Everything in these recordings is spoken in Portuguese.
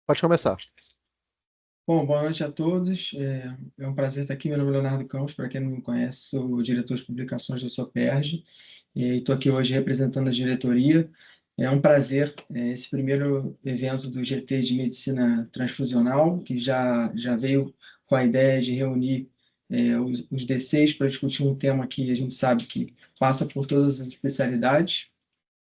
Pode começar. Bom, boa noite a todos. É um prazer estar aqui. Meu nome é Leonardo Campos. Para quem não me conhece, sou o diretor de publicações da Soperj e estou aqui hoje representando a diretoria. É um prazer, esse primeiro evento do GT de Medicina Transfusional, que já veio com a ideia de reunir os D6 para discutir um tema que a gente sabe que passa por todas as especialidades.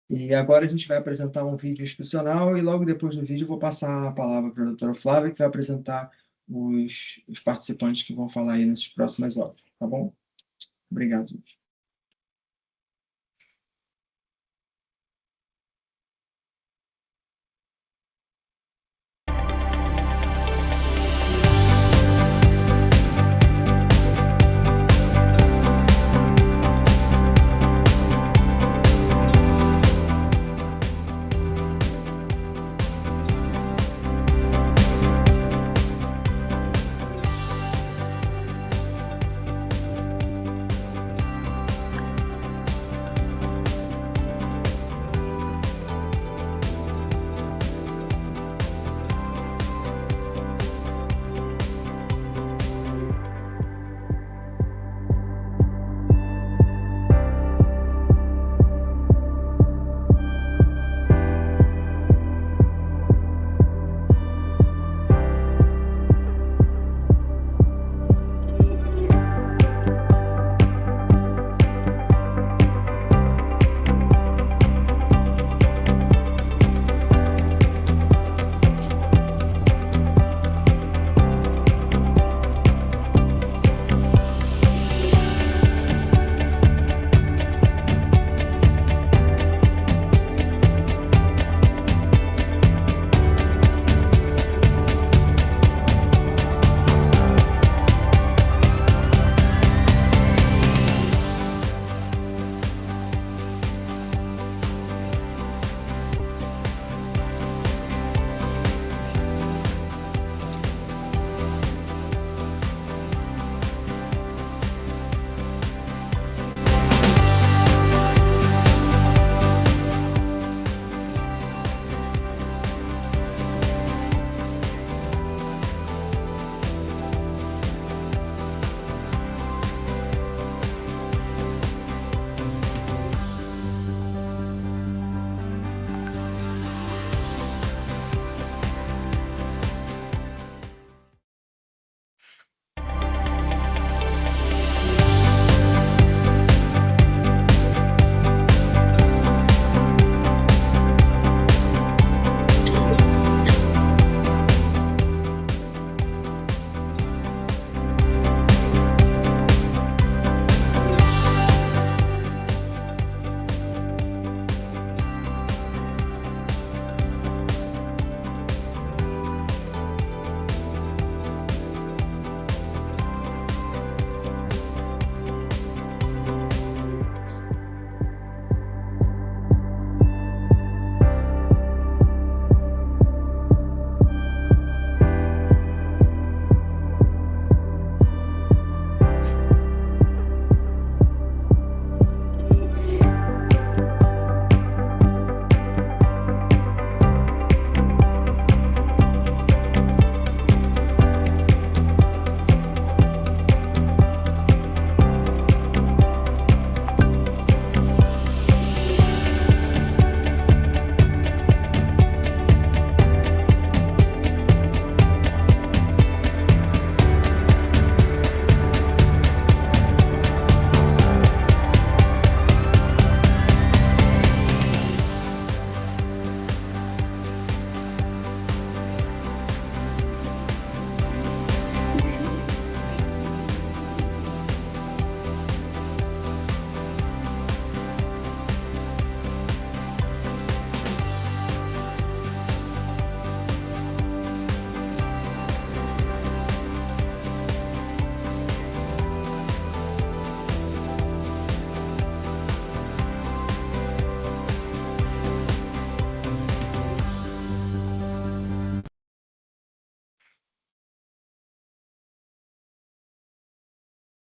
E agora a gente vai apresentar um vídeo institucional e logo depois do vídeo eu vou passar a palavra para a doutora Flávia, que vai apresentar os participantes que vão falar aí nessas próximas horas, tá bom? Obrigado, gente.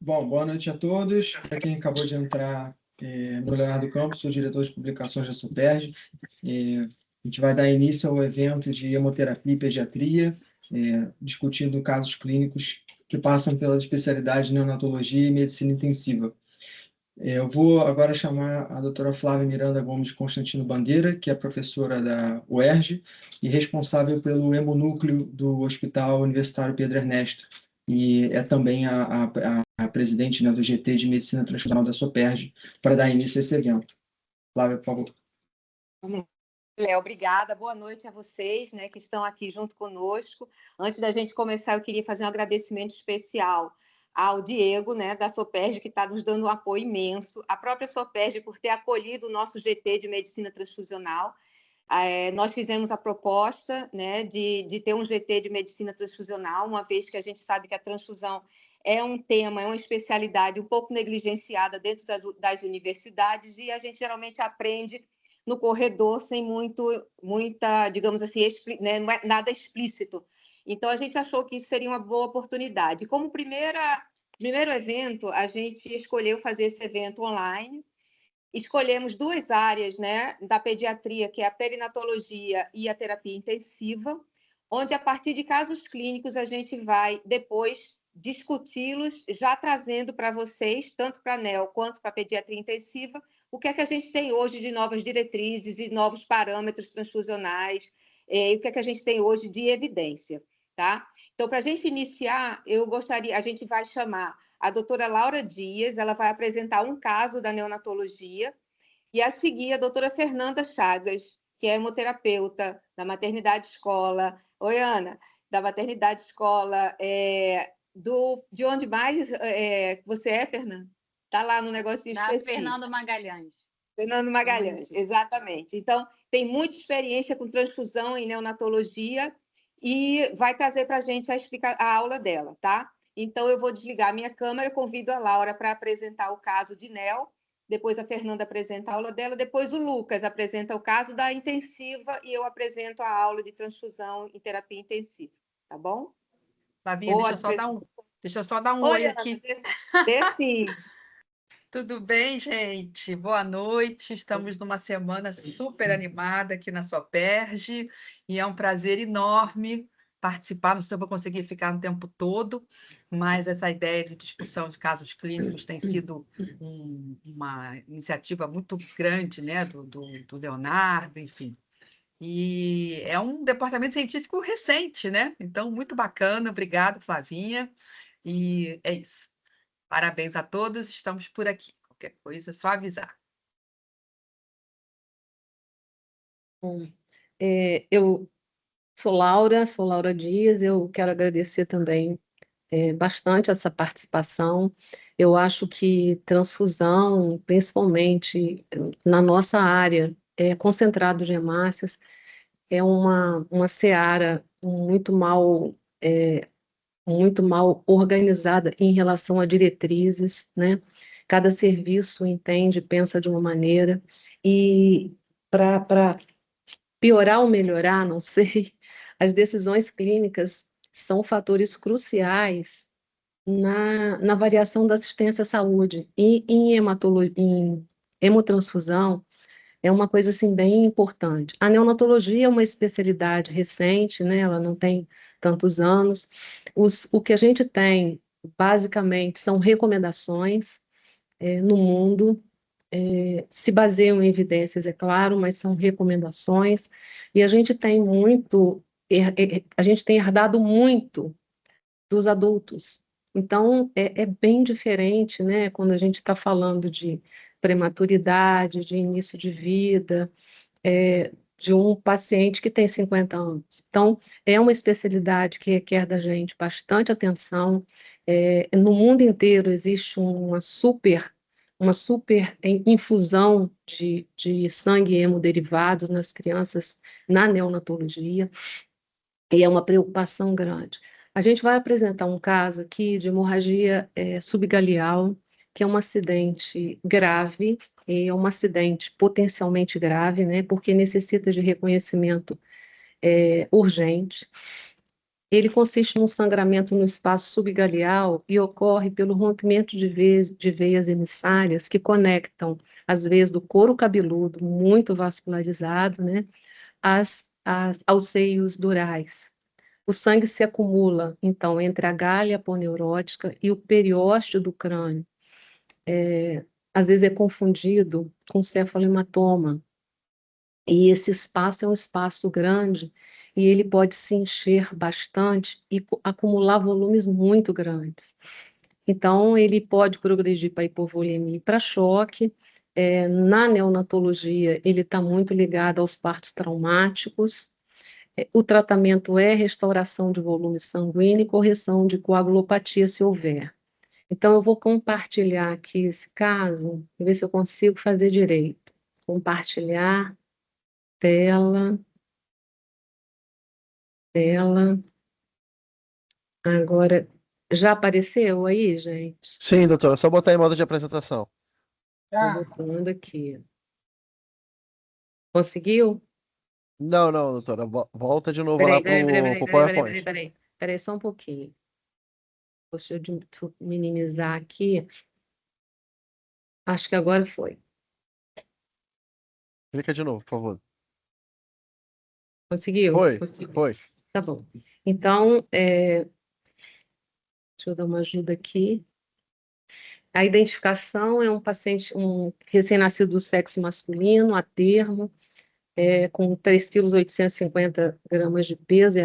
Bom, boa noite a todos. Para quem acabou de entrar, meu Leonardo Campos, sou diretor de publicações da Superj. A gente vai dar início ao evento de hemoterapia e pediatria, discutindo casos clínicos que passam pelas especialidades de neonatologia e medicina intensiva. Eu vou agora chamar a doutora Flávia Miranda Gomes Constantino Bandeira, que é professora da UERJ e responsável pelo hemonúcleo do Hospital Universitário Pedro Ernesto, e é também a presidente, né, do GT de Medicina Transfusional da SOPERJ, para dar início a esse evento. Flávia, por favor. Léo, obrigada. Boa noite a vocês, né, que estão aqui junto conosco. Antes da gente começar, eu queria fazer um agradecimento especial ao Diego, né, da SOPERJ, que está nos dando um apoio imenso, a própria SOPERJ por ter acolhido o nosso GT de Medicina Transfusional. Nós fizemos a proposta, né, de ter um GT de Medicina Transfusional, uma vez que a gente sabe que a transfusão é um tema, é uma especialidade um pouco negligenciada dentro das universidades, e a gente geralmente aprende no corredor sem muita, digamos assim, né, nada explícito. Então, a gente achou que isso seria uma boa oportunidade. Como primeiro evento, a gente escolheu fazer esse evento online. Escolhemos duas áreas, né, da pediatria, que é a perinatologia e a terapia intensiva, onde, a partir de casos clínicos, a gente vai depois discuti-los, já trazendo para vocês, tanto para a NEL quanto para a pediatria intensiva, o que é que a gente tem hoje de novas diretrizes e novos parâmetros transfusionais, e o que é que a gente tem hoje de evidência. Tá? Então, para a gente iniciar, a gente vai chamar a doutora Laura Dias, ela vai apresentar um caso da neonatologia, e a seguir a doutora Fernanda Chagas, que é hemoterapeuta da maternidade escola. Oi, Ana, da maternidade escola, de onde mais você é, Fernanda? Está lá no negocinho específico. Fernando Magalhães. Fernando Magalhães, exatamente. Então, tem muita experiência com transfusão em neonatologia e vai trazer para a gente a aula dela, tá? Então, eu vou desligar a minha câmera, convido a Laura para apresentar o caso de NEL, depois a Fernanda apresenta a aula dela, depois o Lucas apresenta o caso da intensiva e eu apresento a aula de transfusão em terapia intensiva, tá bom? Flavinha, deixa eu só dar um oi aqui. Sim. Tudo bem, gente? Boa noite. Estamos numa semana super animada aqui na SOPERJ e é um prazer enorme participar. Não sei se eu vou conseguir ficar o tempo todo, mas essa ideia de discussão de casos clínicos tem sido uma iniciativa muito grande, né, do Leonardo, enfim. E é um departamento científico recente, né? Então, muito bacana. Obrigada, Flavinha. E é isso. Parabéns a todos, estamos por aqui. Qualquer coisa, é só avisar. Bom, eu sou Laura Dias, eu quero agradecer também bastante essa participação. Eu acho que transfusão, principalmente na nossa área, concentrado de hemácias, é uma seara muito mal organizada em relação a diretrizes, né? Cada serviço entende, pensa de uma maneira, e para piorar ou melhorar, não sei, as decisões clínicas são fatores cruciais na variação da assistência à saúde. E em hemotransfusão, é uma coisa assim bem importante. A neonatologia é uma especialidade recente, né? Ela não tem tantos anos. O que a gente tem, basicamente, são recomendações no mundo, se baseiam em evidências, é claro, mas são recomendações, e a gente tem herdado muito dos adultos. Então, é bem diferente, né, quando a gente está falando de prematuridade, de início de vida, de um paciente que tem 50 anos. Então, é uma especialidade que requer da gente bastante atenção. No mundo inteiro existe uma super infusão de sangue e hemoderivados nas crianças na neonatologia, e é uma preocupação grande. A gente vai apresentar um caso aqui de hemorragia subgaleal, que é um acidente grave, e é um acidente potencialmente grave, né, porque necessita de reconhecimento urgente. Ele consiste num sangramento no espaço subgaleal e ocorre pelo rompimento de veias emissárias que conectam as veias do couro cabeludo, muito vascularizado, né, aos seios durais. O sangue se acumula, então, entre a galha aponeurótica e o periósteo do crânio. Às vezes é confundido com cefalohematoma. E esse espaço é um espaço grande e ele pode se encher bastante e acumular volumes muito grandes. Então, ele pode progredir para hipovolemia e para choque. Na neonatologia, ele está muito ligado aos partos traumáticos. O tratamento é restauração de volume sanguíneo e correção de coagulopatia, se houver. Então, eu vou compartilhar aqui esse caso, ver se eu consigo fazer direito. Compartilhar, tela. Agora, já apareceu aí, gente? Sim, doutora, só botar em modo de apresentação. Estou botando aqui. Conseguiu? Não, doutora, volta de novo lá pro PowerPoint. Peraí, só um pouquinho. Deixa eu minimizar aqui. Acho que agora foi. Clica de novo, por favor. Conseguiu? Foi. Tá bom. Então, deixa eu dar uma ajuda aqui. A identificação é um paciente, um recém-nascido do sexo masculino, a termo, com 3,850 kg de peso,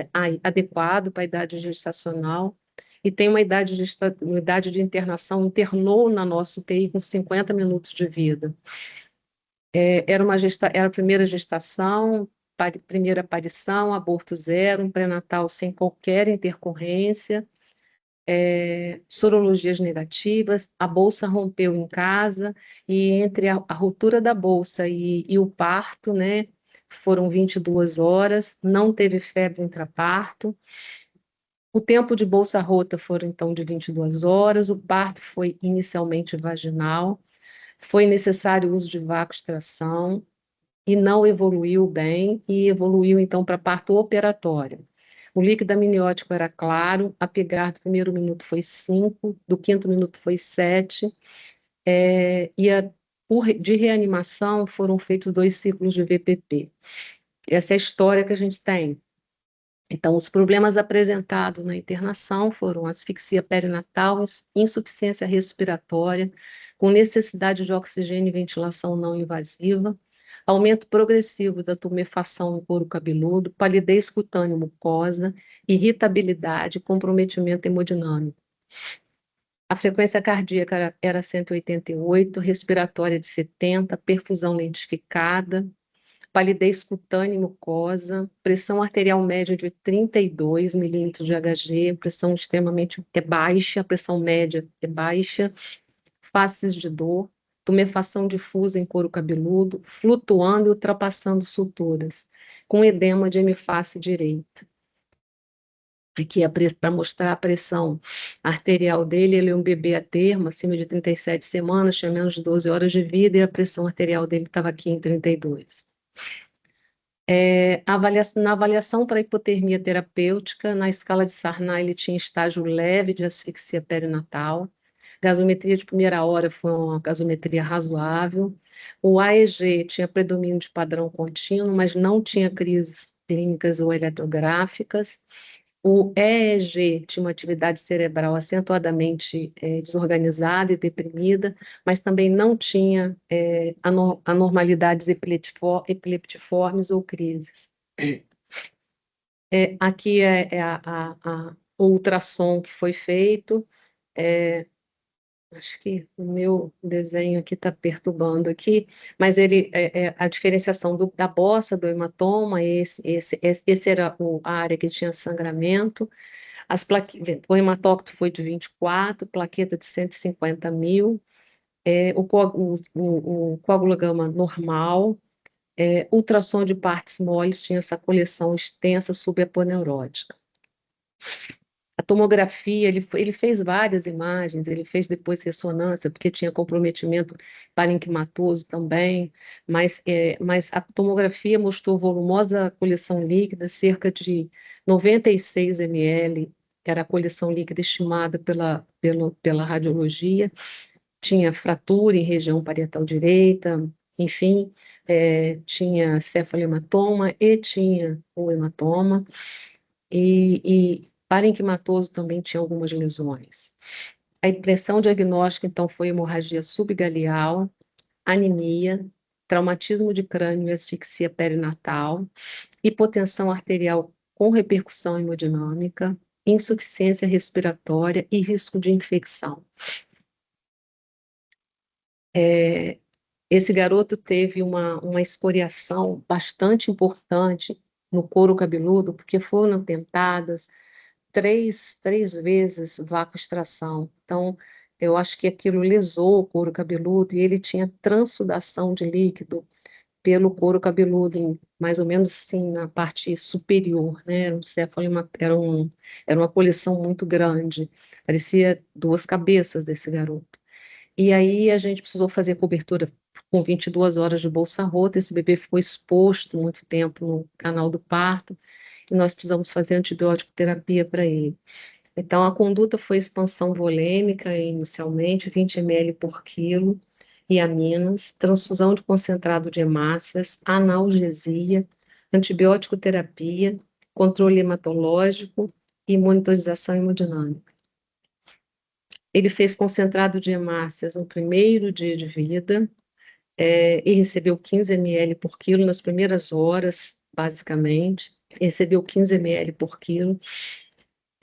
adequado para a idade gestacional, e tem uma idade de internação, internou na nossa UTI com 50 minutos de vida. Era a primeira gestação, primeira aparição, aborto zero, um pré-natal sem qualquer intercorrência, sorologias negativas, a bolsa rompeu em casa, e entre a ruptura da bolsa e o parto, né, foram 22 horas, não teve febre intraparto. O tempo de bolsa rota foram, então, de 22 horas, o parto foi inicialmente vaginal, foi necessário o uso de vácuo-extração, e não evoluiu bem, e evoluiu, então, para parto operatório. O líquido amniótico era claro, a pegar do primeiro minuto foi 5, do quinto minuto foi 7, de reanimação foram feitos 2 ciclos de VPP. Essa é a história que a gente tem. Então, os problemas apresentados na internação foram asfixia perinatal, insuficiência respiratória, com necessidade de oxigênio e ventilação não invasiva, aumento progressivo da tumefação no couro cabeludo, palidez cutânea mucosa, irritabilidade, comprometimento hemodinâmico. A frequência cardíaca era 188, respiratória de 70, perfusão lentificada, palidez cutânea e mucosa, pressão arterial média de 32 milímetros de Hg, pressão extremamente baixa, pressão média é baixa, faces de dor, tumefação difusa em couro cabeludo, flutuando e ultrapassando suturas, com edema de hemiface direita. Aqui é para mostrar a pressão arterial dele. Ele é um bebê a termo, acima de 37 semanas, tinha menos de 12 horas de vida, e a pressão arterial dele estava aqui em 32. Na avaliação para hipotermia terapêutica, na escala de Sarnay, ele tinha estágio leve de asfixia perinatal. Gasometria de primeira hora foi uma gasometria razoável. O AEG tinha predomínio de padrão contínuo, mas não tinha crises clínicas ou eletrográficas. O EEG tinha uma atividade cerebral acentuadamente desorganizada e deprimida, mas também não tinha anormalidades epileptiformes ou crises. Aqui o ultrassom que foi feito. Acho que o meu desenho aqui está perturbando aqui, mas a diferenciação da bossa do hematoma, esse era a área que tinha sangramento. O hematócrito foi de 24, plaqueta de 150 mil, o coágulo gama normal, ultrassom de partes moles tinha essa coleção extensa subaponeurótica. A tomografia, ele fez várias imagens, ele fez depois ressonância, porque tinha comprometimento parenquimatoso também, mas a tomografia mostrou volumosa coleção líquida, cerca de 96 ml, era a coleção líquida estimada pela radiologia, tinha fratura em região parietal direita, enfim, tinha cefalematoma e tinha o hematoma, e parenquimatoso também tinha algumas lesões. A impressão diagnóstica, então, foi hemorragia subgaleal, anemia, traumatismo de crânio e asfixia perinatal, hipotensão arterial com repercussão hemodinâmica, insuficiência respiratória e risco de infecção. Esse garoto teve uma escoriação bastante importante no couro cabeludo, porque foram tentadas três vezes vacoextração. Então, eu acho que aquilo lesou o couro cabeludo e ele tinha transsudação de líquido pelo couro cabeludo, mais ou menos assim, na parte superior, né? Era um céfalo, era uma coleção muito grande, parecia duas cabeças desse garoto. E aí a gente precisou fazer cobertura com 22 horas de bolsa rota, esse bebê ficou exposto muito tempo no canal do parto, e nós precisamos fazer antibiótico terapia para ele. Então, a conduta foi expansão volêmica inicialmente, 20 ml por quilo, e aminas, transfusão de concentrado de hemácias, analgesia, antibiótico terapia, controle hematológico e monitorização hemodinâmica. Ele fez concentrado de hemácias no primeiro dia de vida, e recebeu 15 ml por quilo nas primeiras horas, basicamente. Recebeu 15 ml por quilo.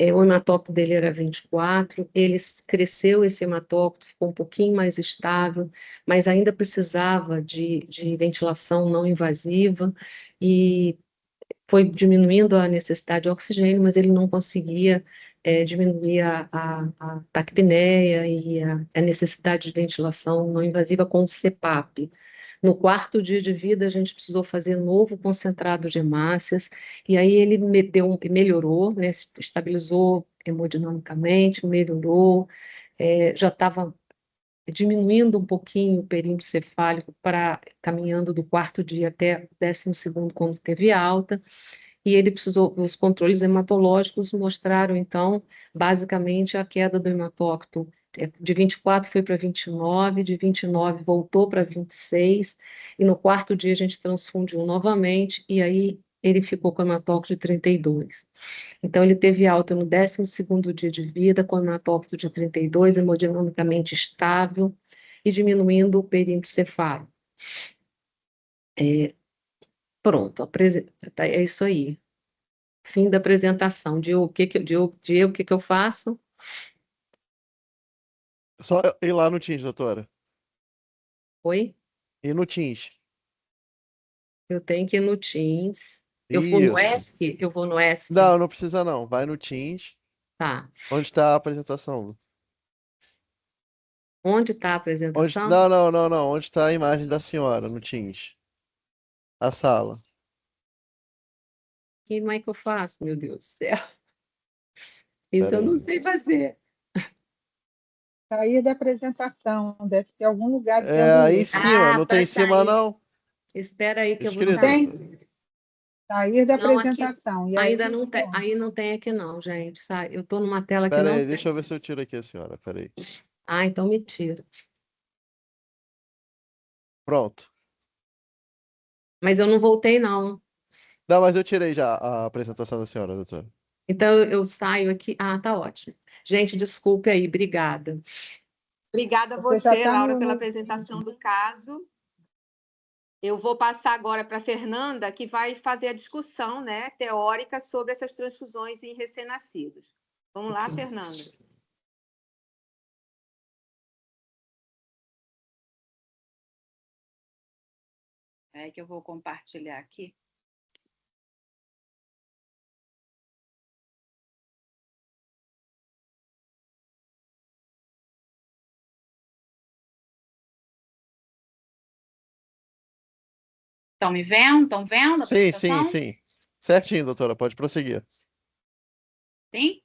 O hematócrito dele era 24, ele cresceu esse hematócrito, ficou um pouquinho mais estável, mas ainda precisava de ventilação não invasiva e foi diminuindo a necessidade de oxigênio, mas ele não conseguia diminuir a taquipneia e a necessidade de ventilação não invasiva com o CPAP. No quarto dia de vida, a gente precisou fazer novo concentrado de hemácias, e aí ele melhorou, né, se estabilizou hemodinamicamente, melhorou, já estava diminuindo um pouquinho o perímetro cefálico, caminhando do quarto dia até o 12º, quando teve alta, e ele precisou, os controles hematológicos mostraram, então, basicamente, a queda do hematócrito de 24 foi para 29, de 29 voltou para 26, e no quarto dia a gente transfundiu novamente, e aí ele ficou com hematócrito de 32. Então, ele teve alta no 12º dia de vida, com hematócrito de 32, hemodinamicamente estável, e diminuindo o perímetro cefálico. Pronto, é isso aí. Fim da apresentação. Diego, o que que eu faço? Só ir lá no Teams, doutora. Oi? Ir no Teams. Eu tenho que ir no Teams. Eu vou no Isso. ESC? Eu vou no ESC. Não, não precisa não. Vai no Teams. Tá. Onde está a apresentação? Onde está a apresentação? Não. Onde está a imagem da senhora no Teams? A sala. E como é que eu faço, meu Deus do céu? Isso Pera eu não aí. sei fazer. Sair da apresentação, deve ter algum lugar É dizendo aí em isso. cima, não tem Para em cima sair. não? Espera aí que eu vou Escrito. sair. Sair da Não, aqui apresentação. E ainda aí, não tem, aí não tem aqui não, gente. Eu estou numa tela que Pera não aí, tem. deixa eu ver se eu tiro aqui a senhora. Pera aí. Ah, então me tira. Pronto. Mas eu não voltei, não. Não, mas eu tirei já a apresentação da senhora, doutora. Então eu saio aqui. Ah, tá ótimo. Gente, desculpe aí, obrigada. Obrigada a Você já você, tá Laura, no- pela no- apresentação do caso. Eu vou passar agora para a Fernanda, que vai fazer a discussão, né, teórica sobre essas transfusões em recém-nascidos. Vamos lá, Fernanda. É que eu vou compartilhar aqui. Estão me vendo? Estão vendo a Sim, apresentação? sim. Certinho, doutora, pode prosseguir. Sim?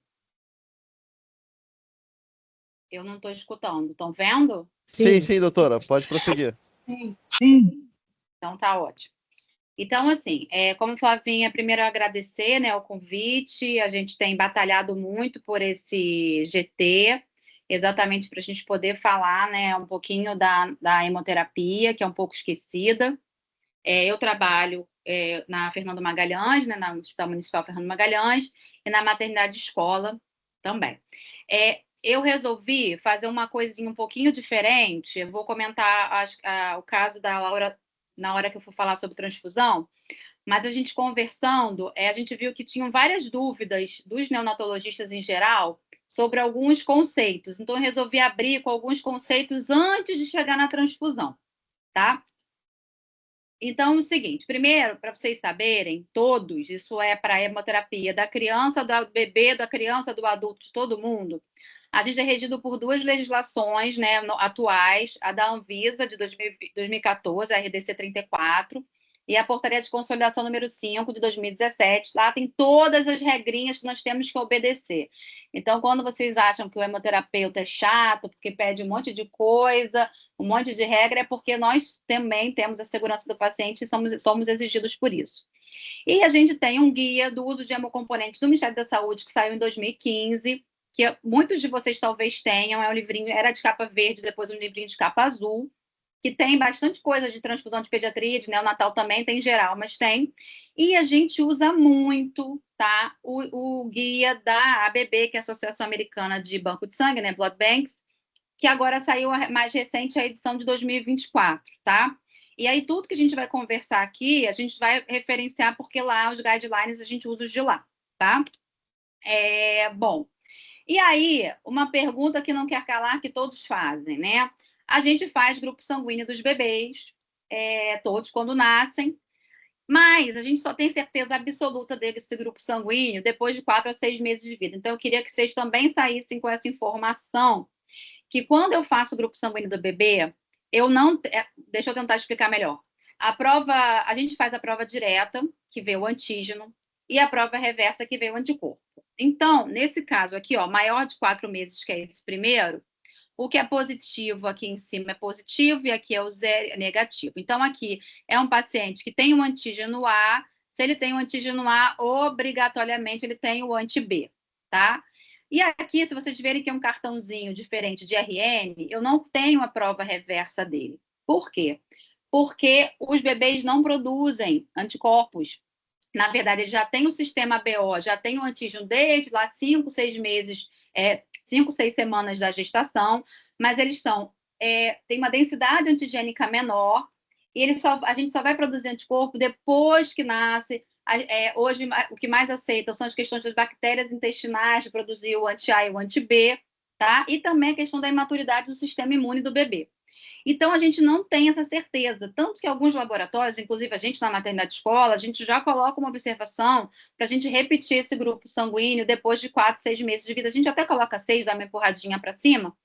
Eu não estou escutando. Estão vendo? Sim, doutora, pode prosseguir. Sim. Então tá ótimo. Então, assim, como Flavinha, primeiro eu agradecer, né, o convite. A gente tem batalhado muito por esse GT exatamente para a gente poder falar, né, um pouquinho da hemoterapia, que é um pouco esquecida. Eu trabalho na Fernando Magalhães, né, no Hospital Municipal Fernando Magalhães, e na maternidade escola também. Eu resolvi fazer uma coisinha um pouquinho diferente. Eu vou comentar o caso da Laura na hora que eu for falar sobre transfusão, mas a gente conversando, a gente viu que tinham várias dúvidas dos neonatologistas em geral sobre alguns conceitos. Então, eu resolvi abrir com alguns conceitos antes de chegar na transfusão, tá? Então, é o seguinte, primeiro, para vocês saberem, todos, isso é para a hemoterapia da criança, do bebê, da criança, do adulto, de todo mundo, a gente é regido por duas legislações, né, atuais, a da Anvisa, de 2014, a RDC 34, e a Portaria de Consolidação número 5, de 2017. Lá tem todas as regrinhas que nós temos que obedecer. Então, quando vocês acham que o hemoterapeuta é chato, porque pede um monte de coisa, um monte de regra, é porque nós também temos a segurança do paciente e somos exigidos por isso. E a gente tem um guia do uso de hemocomponentes do Ministério da Saúde, que saiu em 2015, que muitos de vocês talvez tenham, é um livrinho, era de capa verde, depois um livrinho de capa azul, que tem bastante coisa de transfusão de pediatria, de neonatal também, tem em geral, mas tem. E a gente usa muito, tá, o guia da ABB, que é a Associação Americana de Banco de Sangue, né, Blood Banks, que agora saiu a mais recente, a edição de 2024, tá? E aí tudo que a gente vai conversar aqui, a gente vai referenciar, porque lá os guidelines a gente usa os de lá, tá? Bom, e aí, uma pergunta que não quer calar, que todos fazem, né? A gente faz grupo sanguíneo dos bebês, todos quando nascem, mas a gente só tem certeza absoluta desse grupo sanguíneo depois de 4 a 6 meses de vida. Então, eu queria que vocês também saíssem com essa informação, que quando eu faço o grupo sanguíneo do bebê, eu não... deixa eu tentar explicar melhor. A gente faz a prova direta, que vê o antígeno, e a prova reversa, que vê o anticorpo. Então, nesse caso aqui, ó, maior de 4 meses, que é esse primeiro, o que é positivo aqui em cima é positivo e aqui é o zero, é negativo. Então, aqui é um paciente que tem um antígeno A. Se ele tem um antígeno A, obrigatoriamente ele tem o anti-B, tá? E aqui, se vocês verem que é um cartãozinho diferente de RN, eu não tenho a prova reversa dele. Por quê? Porque os bebês não produzem anticorpos. Na verdade, ele já tem o sistema BO, já tem o antígeno desde lá 5, 6 meses, 5, 6 semanas da gestação, mas eles têm uma densidade antigênica menor, e a gente só vai produzir anticorpo depois que nasce. Hoje, o que mais aceita são as questões das bactérias intestinais de produzir o anti-A e o anti-B, tá? E também a questão da imaturidade do sistema imune do bebê. Então, a gente não tem essa certeza, tanto que alguns laboratórios, inclusive a gente na maternidade escola, a gente já coloca uma observação para a gente repetir esse grupo sanguíneo depois de 4, 6 meses de vida. A gente até coloca 6, dá uma empurradinha para cima,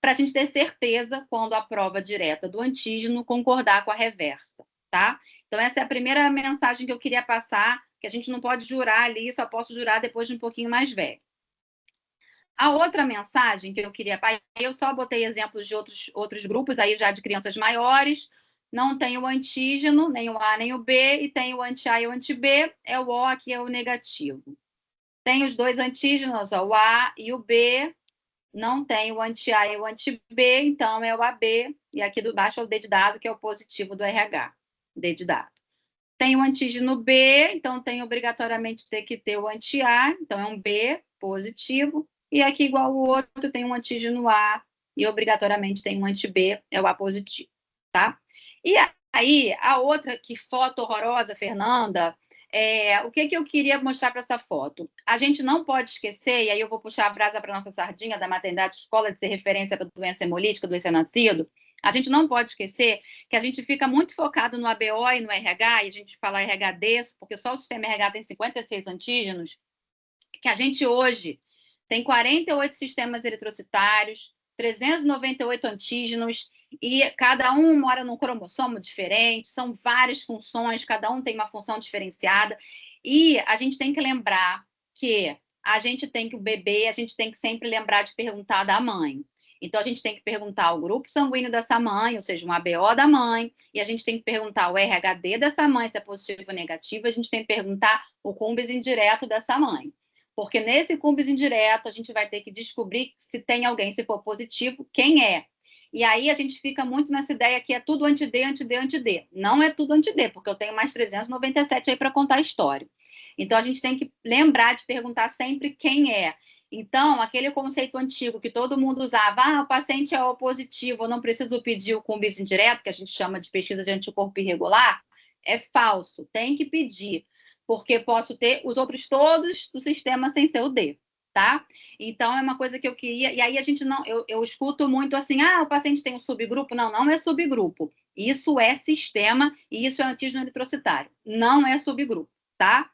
para a gente ter certeza quando a prova direta do antígeno concordar com a reversa, tá? Então, essa é a primeira mensagem que eu queria passar, que a gente não pode jurar ali, só posso jurar depois de um pouquinho mais velho. A outra mensagem que eu queria... Eu só botei exemplos de outros grupos aí já de crianças maiores. Não tem o antígeno, nem o A nem o B, e tem o anti-A e o anti-B, é o O, aqui é o negativo. Tem os dois antígenos, ó, o A e o B, não tem o anti-A e o anti-B, então é o AB, e aqui do baixo é o D de dado, que é o positivo do RH, D de dado. Tem o antígeno B, então tem obrigatoriamente que ter o anti-A, então é um B positivo. E aqui, igual o outro, tem um antígeno A e obrigatoriamente tem um anti-B, é o A positivo, tá? E aí, a outra, que foto horrorosa, Fernanda, o que eu queria mostrar para essa foto? A gente não pode esquecer, e aí eu vou puxar a brasa para a nossa sardinha da maternidade escola, de ser referência para doença hemolítica, doença nascido. A gente não pode esquecer que a gente fica muito focado no ABO e no RH, e a gente fala RH-D, porque só o sistema RH tem 56 antígenos, que a gente hoje tem 48 sistemas eritrocitários, 398 antígenos, e cada um mora num cromossomo diferente, são várias funções, cada um tem uma função diferenciada, e a gente tem que lembrar que o bebê, a gente tem que sempre lembrar de perguntar da mãe. Então, a gente tem que perguntar o grupo sanguíneo dessa mãe, ou seja, um ABO da mãe, e a gente tem que perguntar o RHD dessa mãe, se é positivo ou negativo, a gente tem que perguntar o cumbis indireto dessa mãe. Porque nesse cumbis indireto, a gente vai ter que descobrir se tem alguém, se for positivo, quem é. E aí a gente fica muito nessa ideia que é tudo anti-D, anti-D, anti-D. Não é tudo anti-D, porque eu tenho mais 397 aí para contar a história. Então, a gente tem que lembrar de perguntar sempre quem é. Então, aquele conceito antigo que todo mundo usava, o paciente é O positivo, eu não preciso pedir o cumbis indireto, que a gente chama de pesquisa de anticorpo irregular, é falso, tem que pedir, porque posso ter os outros todos do sistema sem ser o D, tá? Então, é uma coisa que eu queria, e aí a gente não, eu escuto muito assim, o paciente tem um subgrupo, não é subgrupo, isso é sistema, e isso é antígeno eritrocitário, não é subgrupo, tá?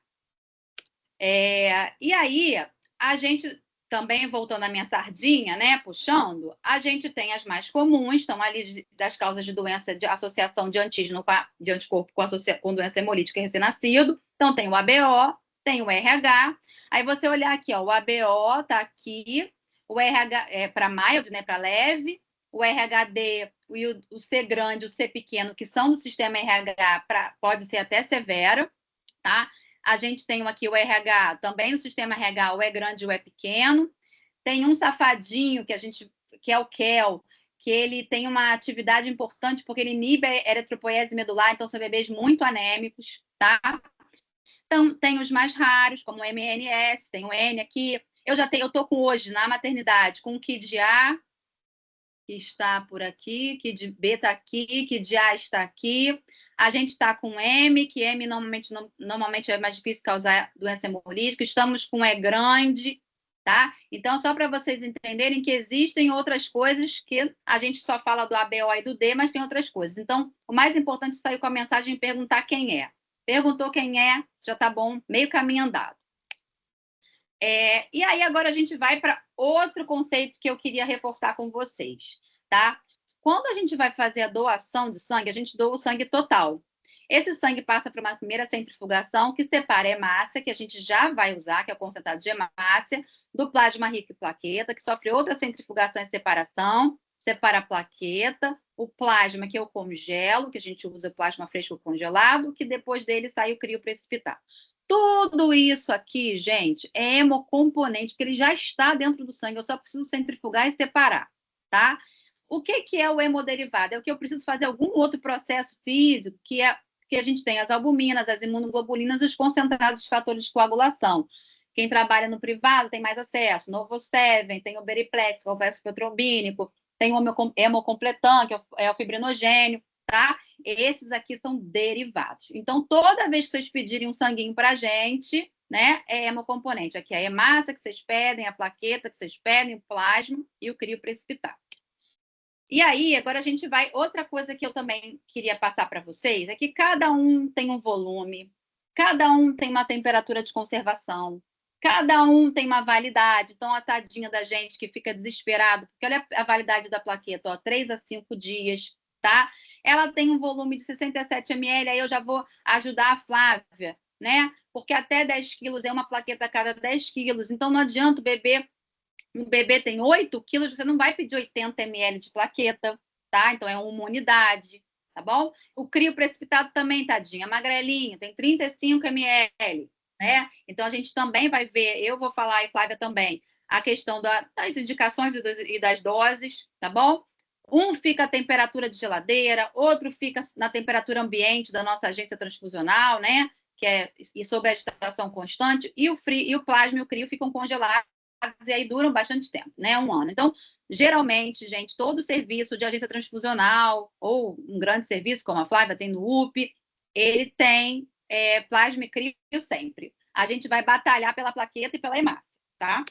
E aí, a gente também, voltando à minha sardinha, né, puxando, a gente tem as mais comuns, estão ali das causas de doença, de associação de antígeno de anticorpo com doença hemolítica recém-nascido. Então, tem o ABO, tem o RH. Aí, você olhar aqui, ó, o ABO está aqui, o RH é para mild, né, para leve, o RHD, o C grande, o C pequeno, que são do sistema RH, pode ser até severo, tá? A gente tem aqui o RH, também no sistema RH, o E grande e o E pequeno. Tem um safadinho, que é o KEL, que ele tem uma atividade importante, porque ele inibe a eritropoiese medular, então são bebês muito anêmicos, tá? Então, tem os mais raros, como o MNS, tem o N aqui. Eu estou com hoje, na maternidade, com o KID A, que está por aqui, KID B está aqui, KID A está aqui. A gente está com M, que M normalmente é mais difícil causar doença hemolítica. Estamos com E grande, tá? Então, só para vocês entenderem que existem outras coisas que a gente só fala do ABO e do D, mas tem outras coisas. Então, o mais importante é sair com a mensagem e perguntar quem é. Perguntou quem é, já está bom, meio caminho andado. E aí, agora a gente vai para outro conceito que eu queria reforçar com vocês, tá? Quando a gente vai fazer a doação de sangue, a gente doa o sangue total. Esse sangue passa para uma primeira centrifugação que separa a hemácia, que a gente já vai usar, que é o concentrado de hemácia, do plasma rico em plaqueta, que sofre outra centrifugação e separação, separa a plaqueta, o plasma que eu congelo, que a gente usa plasma fresco congelado, que depois dele sai o crio precipitado. Tudo isso aqui, gente, é hemocomponente, que ele já está dentro do sangue, eu só preciso centrifugar e separar, tá? O que é o hemoderivado? É o que eu preciso fazer algum outro processo físico, que a gente tem as albuminas, as imunoglobulinas e os concentrados de fatores de coagulação. Quem trabalha no privado tem mais acesso. Novoseven, tem o Beriplex, que é o complexo trombínico, tem o hemocompletan, que é o fibrinogênio, tá? Esses aqui são derivados. Então, toda vez que vocês pedirem um sanguinho para a gente, né, é hemocomponente. Aqui é a hemácia que vocês pedem, a plaqueta que vocês pedem, o plasma e o crio precipitado. E aí, agora a gente vai... Outra coisa que eu também queria passar para vocês é que cada um tem um volume, cada um tem uma temperatura de conservação, cada um tem uma validade. Então, a tadinha da gente que fica desesperado, porque olha a validade da plaqueta, ó, 3 a 5 dias, tá? Ela tem um volume de 67 ml, aí eu já vou ajudar a Flávia, né? Porque até 10 quilos é uma plaqueta a cada 10 quilos. Então, não adianta o bebê tem 8 quilos, você não vai pedir 80 ml de plaqueta, tá? Então, é uma unidade, tá bom? O crio precipitado também, tadinha, magrelinho, tem 35 ml, né? Então, a gente também vai ver, eu vou falar, e Flávia também, a questão das indicações e das doses, tá bom? Um fica a temperatura de geladeira, outro fica na temperatura ambiente da nossa agência transfusional, né? E sob a agitação constante, e o plasma e o crio ficam congelados e aí duram bastante tempo, né? 1 ano. Então, geralmente, gente, todo serviço de agência transfusional ou um grande serviço, como a Flávia tem no UP, ele tem plasma e crio sempre. A gente vai batalhar pela plaqueta e pela hemácia, tá?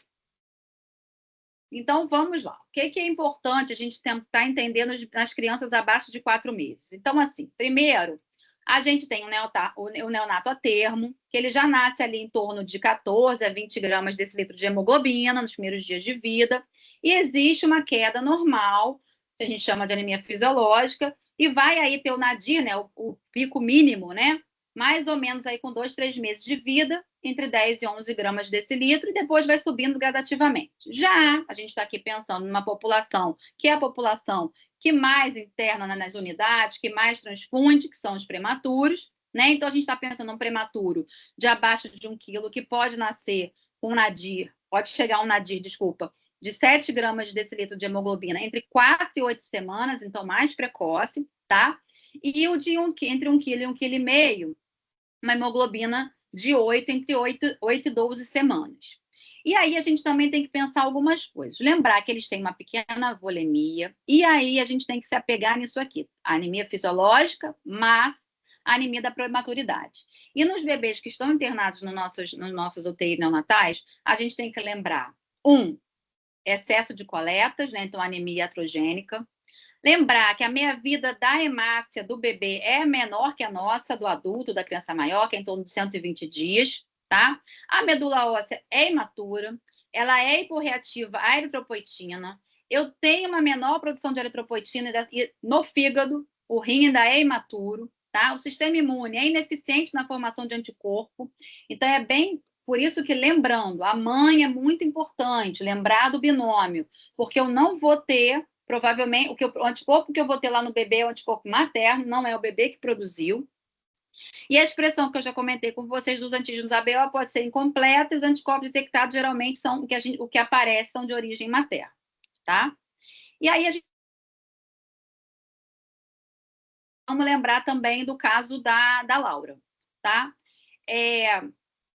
Então, vamos lá. O que é importante a gente tentar entender nas crianças abaixo de 4 meses? Então, assim, primeiro, a gente tem o neonato a termo, que ele já nasce ali em torno de 14 a 20 gramas desse litro de hemoglobina nos primeiros dias de vida, e existe uma queda normal, que a gente chama de anemia fisiológica, e vai aí ter o nadir, né, o pico mínimo, né, mais ou menos aí com 2, 3 meses de vida, entre 10 e 11 gramas desse litro, e depois vai subindo gradativamente. Já a gente está aqui pensando numa população, que é a população que mais interna nas unidades, que mais transfunde, que são os prematuros, né? Então, a gente está pensando num prematuro de abaixo de 1 quilo, que pode nascer um nadir, pode chegar um nadir, desculpa, de 7 gramas de decilitro de hemoglobina entre 4 e 8 semanas, então mais precoce, tá? E o de entre 1 kg e 1,5 kg, uma hemoglobina de 8, entre 8 e 12 semanas. E aí a gente também tem que pensar algumas coisas. Lembrar que eles têm uma pequena volemia, e aí a gente tem que se apegar nisso aqui. A anemia fisiológica, mas a anemia da prematuridade. E nos bebês que estão internados nos nossos UTI neonatais, a gente tem que lembrar, excesso de coletas, né? Então anemia iatrogênica. Lembrar que a meia-vida da hemácia do bebê é menor que a nossa, do adulto, da criança maior, que é em torno de 120 dias, tá? A medula óssea é imatura, ela é hiporreativa à eritropoetina, eu tenho uma menor produção de eritropoetina no fígado, o rim ainda é imaturo, tá? O sistema imune é ineficiente na formação de anticorpo, então é bem por isso que, lembrando, a mãe é muito importante, lembrar do binômio, porque eu não vou ter, provavelmente, o anticorpo que eu vou ter lá no bebê é o anticorpo materno, não é o bebê que produziu. E a expressão que eu já comentei com vocês dos antígenos ABO pode ser incompleta, e os anticorpos detectados geralmente são o que aparece, são de origem materna, tá? E aí a gente vamos lembrar também do caso da Laura, tá?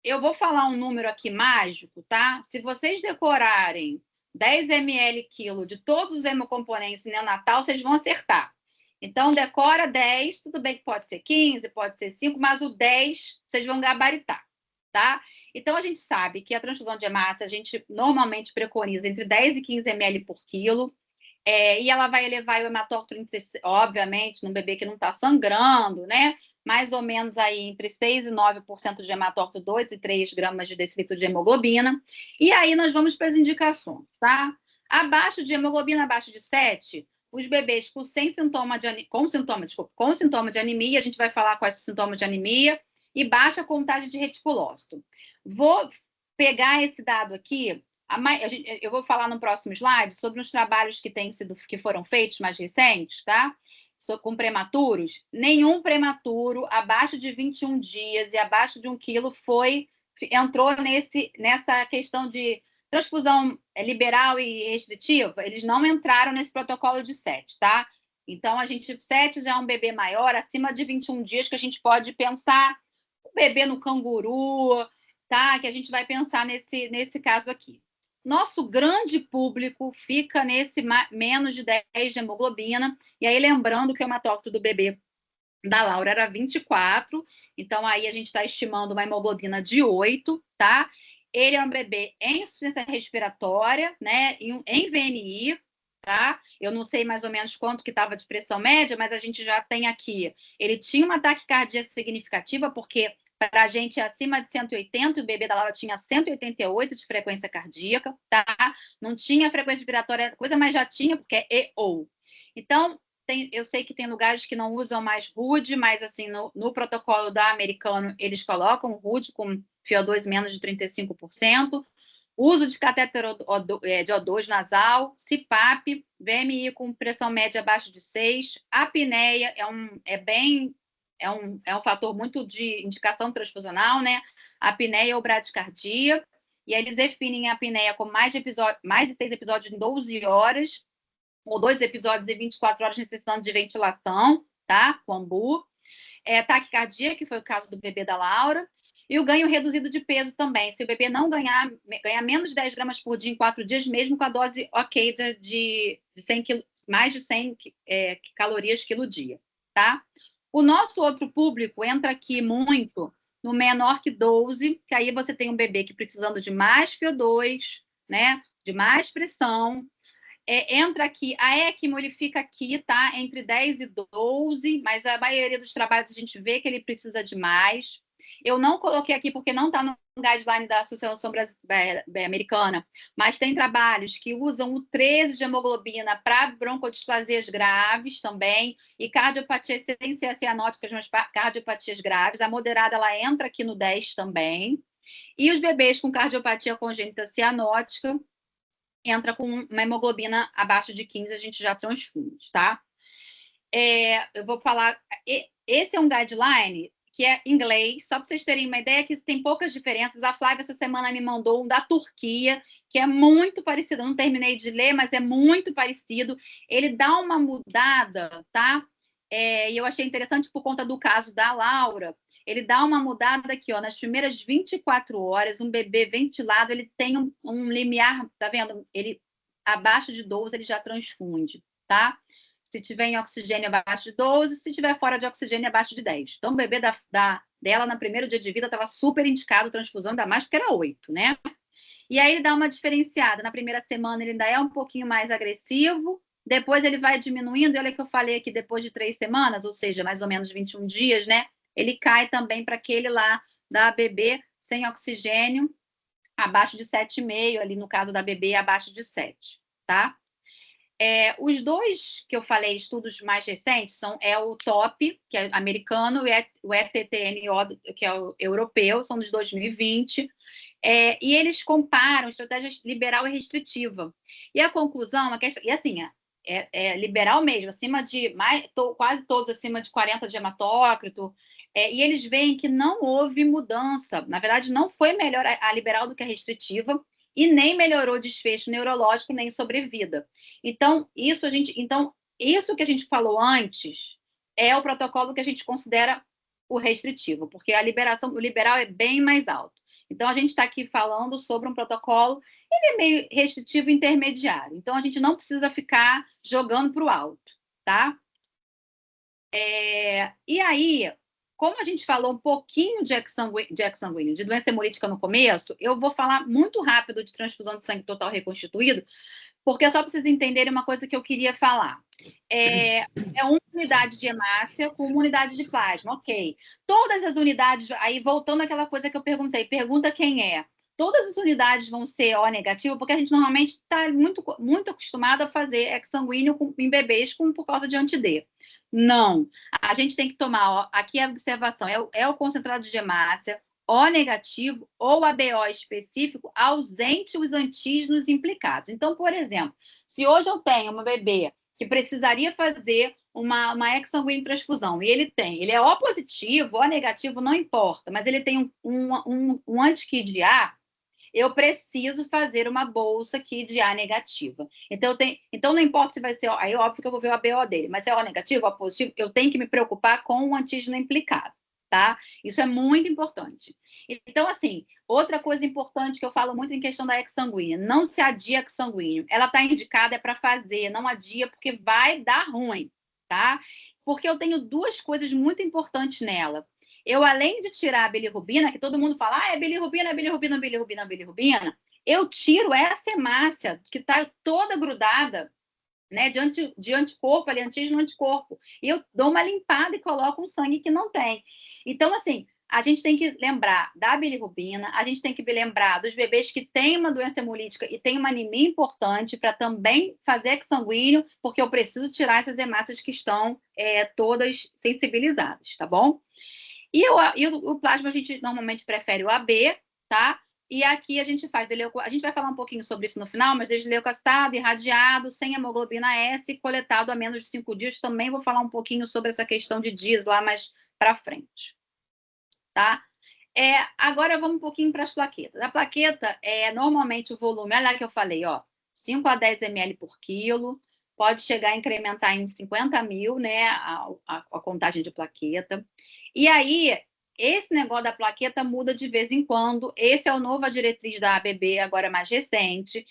Eu vou falar um número aqui mágico, tá? Se vocês decorarem 10 ml quilo de todos os hemocomponentes neonatal, vocês vão acertar. Então, decora 10, tudo bem que pode ser 15, pode ser 5, mas o 10 vocês vão gabaritar, tá? Então, a gente sabe que a transfusão de hemácia, a gente normalmente preconiza entre 10 e 15 ml por quilo, e ela vai elevar o hematócrito, obviamente, num bebê que não está sangrando, né? Mais ou menos aí entre 6 e 9% de hematócrito, 2 e 3 gramas de decilitro de hemoglobina. E aí nós vamos para as indicações, tá? Abaixo de hemoglobina, abaixo de 7, os bebês com sintoma de anemia, a gente vai falar quais são os sintomas de anemia, e baixa contagem de reticulócito. Vou pegar esse dado aqui, eu vou falar no próximo slide sobre os trabalhos que foram feitos mais recentes, tá? Com prematuros. Nenhum prematuro abaixo de 21 dias e abaixo de 1 quilo entrou nessa questão de transfusão liberal e restritiva. Eles não entraram nesse protocolo de 7, tá? Então, 7 já é um bebê maior, acima de 21 dias, que a gente pode pensar o bebê no canguru, tá? Que a gente vai pensar nesse caso aqui. Nosso grande público fica nesse menos de 10 de hemoglobina, e aí lembrando que o hematócrito do bebê da Laura era 24, então aí a gente está estimando uma hemoglobina de 8, tá? Ele é um bebê em insuficiência respiratória, né? Em VNI, tá? Eu não sei mais ou menos quanto que estava de pressão média, mas a gente já tem aqui. Ele tinha uma taquicardia significativa, porque para a gente é acima de 180, e o bebê da Laura tinha 188 de frequência cardíaca, tá? Não tinha frequência respiratória, coisa, mas já tinha, porque é EO. Então, eu sei que tem lugares que não usam mais RUD, mas assim, no protocolo da Americano, eles colocam RUD com FiO2 menos de 35%, uso de catéter de O2 nasal, CPAP, VMI com pressão média abaixo de 6, apneia é um fator muito de indicação transfusional, né? Apneia ou bradicardia, e eles definem a apneia como mais de 6 episódios em 12 horas, ou 2 episódios em 24 horas necessitando de ventilação, tá? Com AMBU. Taquicardia, que foi o caso do bebê da Laura, e o ganho reduzido de peso também. Se o bebê não ganhar menos de 10 gramas por dia em 4 dias, mesmo com a dose ok de 100 mais de 100 calorias quilo dia, tá? O nosso outro público entra aqui muito no menor que 12, que aí você tem um bebê que precisando de mais FiO2, né? De mais pressão. Entra aqui, a ECMO ele fica aqui, tá? Entre 10 e 12, mas a maioria dos trabalhos a gente vê que ele precisa de mais. Eu não coloquei aqui porque não está no guideline da Associação Americana, mas tem trabalhos que usam o 13 de hemoglobina para broncodisplasias graves também, e cardiopatias sem ser cianóticas, mas cardiopatias graves. A moderada, ela entra aqui no 10 também. E os bebês com cardiopatia congênita cianótica, entra com uma hemoglobina abaixo de 15, a gente já transfunde, tá? Eu vou falar... Esse é um guideline que é inglês, só para vocês terem uma ideia que tem poucas diferenças. A Flávia essa semana me mandou um da Turquia, que é muito parecido, eu não terminei de ler, mas é muito parecido. Ele dá uma mudada, tá? E eu achei interessante por conta do caso da Laura. Ele dá uma mudada aqui, ó, nas primeiras 24 horas, um bebê ventilado, ele tem um limiar, tá vendo? Ele, abaixo de 12, ele já transfunde, tá? Se tiver em oxigênio abaixo de 12, se tiver fora de oxigênio abaixo de 10. Então, o bebê dela, no primeiro dia de vida, estava super indicado transfusão, ainda mais porque era 8, né? E aí ele dá uma diferenciada. Na primeira semana, ele ainda é um pouquinho mais agressivo, depois ele vai diminuindo, e olha que eu falei aqui, depois de 3 semanas, ou seja, mais ou menos 21 dias, né? Ele cai também para aquele lá da bebê sem oxigênio, abaixo de 7,5, ali no caso da bebê, abaixo de 7, tá? Os dois que eu falei, estudos mais recentes, é o TOP, que é americano, e o ETTNO, que é o europeu, são dos 2020, e eles comparam estratégia liberal e restritiva. E a conclusão, e assim, liberal mesmo, acima de, quase todos acima de 40 de hematócrito, e eles veem que não houve mudança, na verdade não foi melhor a liberal do que a restritiva, e nem melhorou o desfecho neurológico, nem sobrevida. Então, isso que a gente falou antes é o protocolo que a gente considera o restritivo, porque o liberal é bem mais alto. Então, a gente está aqui falando sobre um protocolo, ele é meio restritivo intermediário. Então, a gente não precisa ficar jogando para o alto, tá? E aí, como a gente falou um pouquinho de eco sanguíneo, de doença hemolítica no começo, eu vou falar muito rápido de transfusão de sangue total reconstituído, porque é só para vocês entenderem uma coisa que eu queria falar. É uma unidade de hemácia com uma unidade de plasma, ok. Todas as unidades, aí voltando àquela coisa que eu perguntei, pergunta quem é. Todas as unidades vão ser O negativo, porque a gente normalmente está muito, muito acostumado a fazer eco sanguíneo em bebês por causa de anti-D. Não. A gente tem que tomar, aqui a observação, é o concentrado de hemácia, O negativo ou ABO específico, ausente os antígenos implicados. Então, por exemplo, se hoje eu tenho uma bebê que precisaria fazer uma exsanguínea transfusão, e ele é O positivo, O negativo, não importa, mas ele tem um anti-KID A, eu preciso fazer uma bolsa KID A negativa. Então, não importa se vai ser, aí óbvio que eu vou ver o ABO dele, mas se é O negativo, O positivo, eu tenho que me preocupar com o antígeno implicado, tá? Isso é muito importante. Então, assim, outra coisa importante que eu falo muito em questão da exsanguínea, não se adia exsanguíneo. Ela está indicada para fazer, não adia porque vai dar ruim, tá? Porque eu tenho 2 coisas muito importantes nela. Eu, além de tirar a bilirrubina, que todo mundo fala, é bilirrubina, bilirrubina, bilirrubina, bilirrubina, eu tiro essa hemácia que está toda grudada, né, de anticorpo, ali, antígeno anticorpo. E eu dou uma limpada e coloco um sangue que não tem. Então, assim, a gente tem que lembrar da bilirrubina, a gente tem que lembrar dos bebês que têm uma doença hemolítica e têm uma anemia importante para também fazer exsanguíneo, porque eu preciso tirar essas hemácias que estão todas sensibilizadas, tá bom? E o plasma a gente normalmente prefere o AB, tá? E aqui a gente faz a gente vai falar um pouquinho sobre isso no final, mas desde leucocitado, irradiado, sem hemoglobina S, coletado a menos de 5 dias. Também vou falar um pouquinho sobre essa questão de dias lá mais para frente, tá? Agora vamos um pouquinho para as plaquetas. A plaqueta normalmente o volume, olha lá que eu falei, ó, 5 a 10 ml por quilo, pode chegar a incrementar em 50 mil, né, a contagem de plaqueta. E aí, esse negócio da plaqueta muda de vez em quando. Esse é o novo diretriz da ABB, agora mais recente.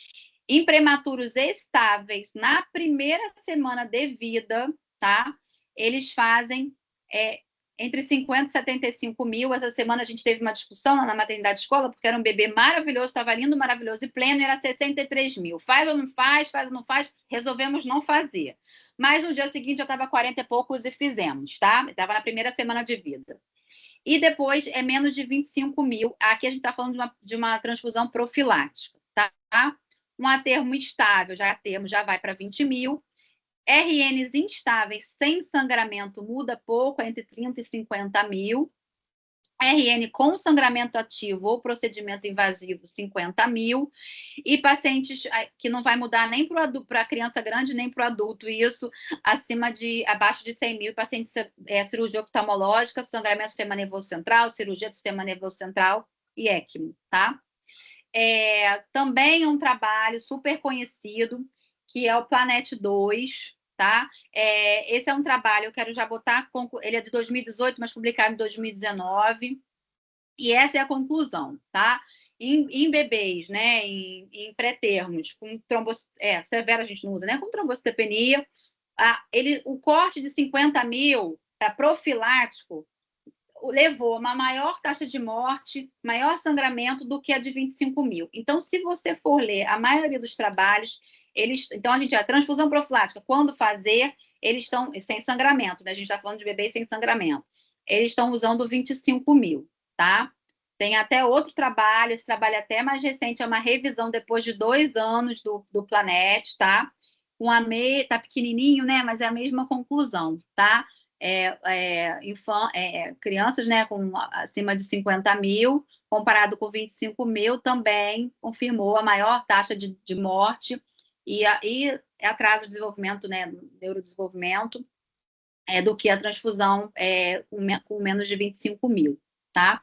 Em prematuros estáveis, na primeira semana de vida, tá? Eles fazem entre 50 e 75 mil. Essa semana a gente teve uma discussão na maternidade escola, porque era um bebê maravilhoso, estava lindo, maravilhoso e pleno, e era 63 mil. Faz ou não faz, faz ou não faz, resolvemos não fazer. Mas no dia seguinte já estava 40 e poucos e fizemos, tá? Estava na primeira semana de vida. E depois é menos de 25 mil. Aqui a gente está falando de uma transfusão profilática, tá? Um atermo estável, já vai para 20 mil. RNs instáveis sem sangramento muda pouco, entre 30 e 50 mil. RN com sangramento ativo ou procedimento invasivo, 50 mil, e pacientes que não vai mudar nem para a criança grande, nem para o adulto, isso abaixo de 100 mil, pacientes cirurgia oftalmológica, sangramento do sistema nervoso central, cirurgia do sistema nervoso central e ECMO, tá? Também um trabalho super conhecido, que é o Planet 2, tá? Esse é um trabalho, eu quero já botar, ele é de 2018, mas publicado em 2019, e essa é a conclusão, tá? Em bebês, né, em pré-termos, com severa a gente não usa, né, com trombocitopenia, o corte de 50 mil para profilático levou a uma maior taxa de morte, maior sangramento do que a de 25 mil. Então, se você for ler a maioria dos trabalhos, então, a transfusão profilática, quando fazer, eles estão sem sangramento, né? A gente está falando de bebês sem sangramento. Eles estão usando 25 mil, tá? Tem até outro trabalho, esse trabalho é até mais recente, é uma revisão depois de 2 anos do Planet, tá? Tá pequenininho, né? Mas é a mesma conclusão, tá? Crianças, né, com acima de 50 mil, comparado com 25 mil, também confirmou a maior taxa de morte e atraso de desenvolvimento, né, neurodesenvolvimento, do que a transfusão com menos de 25 mil, tá?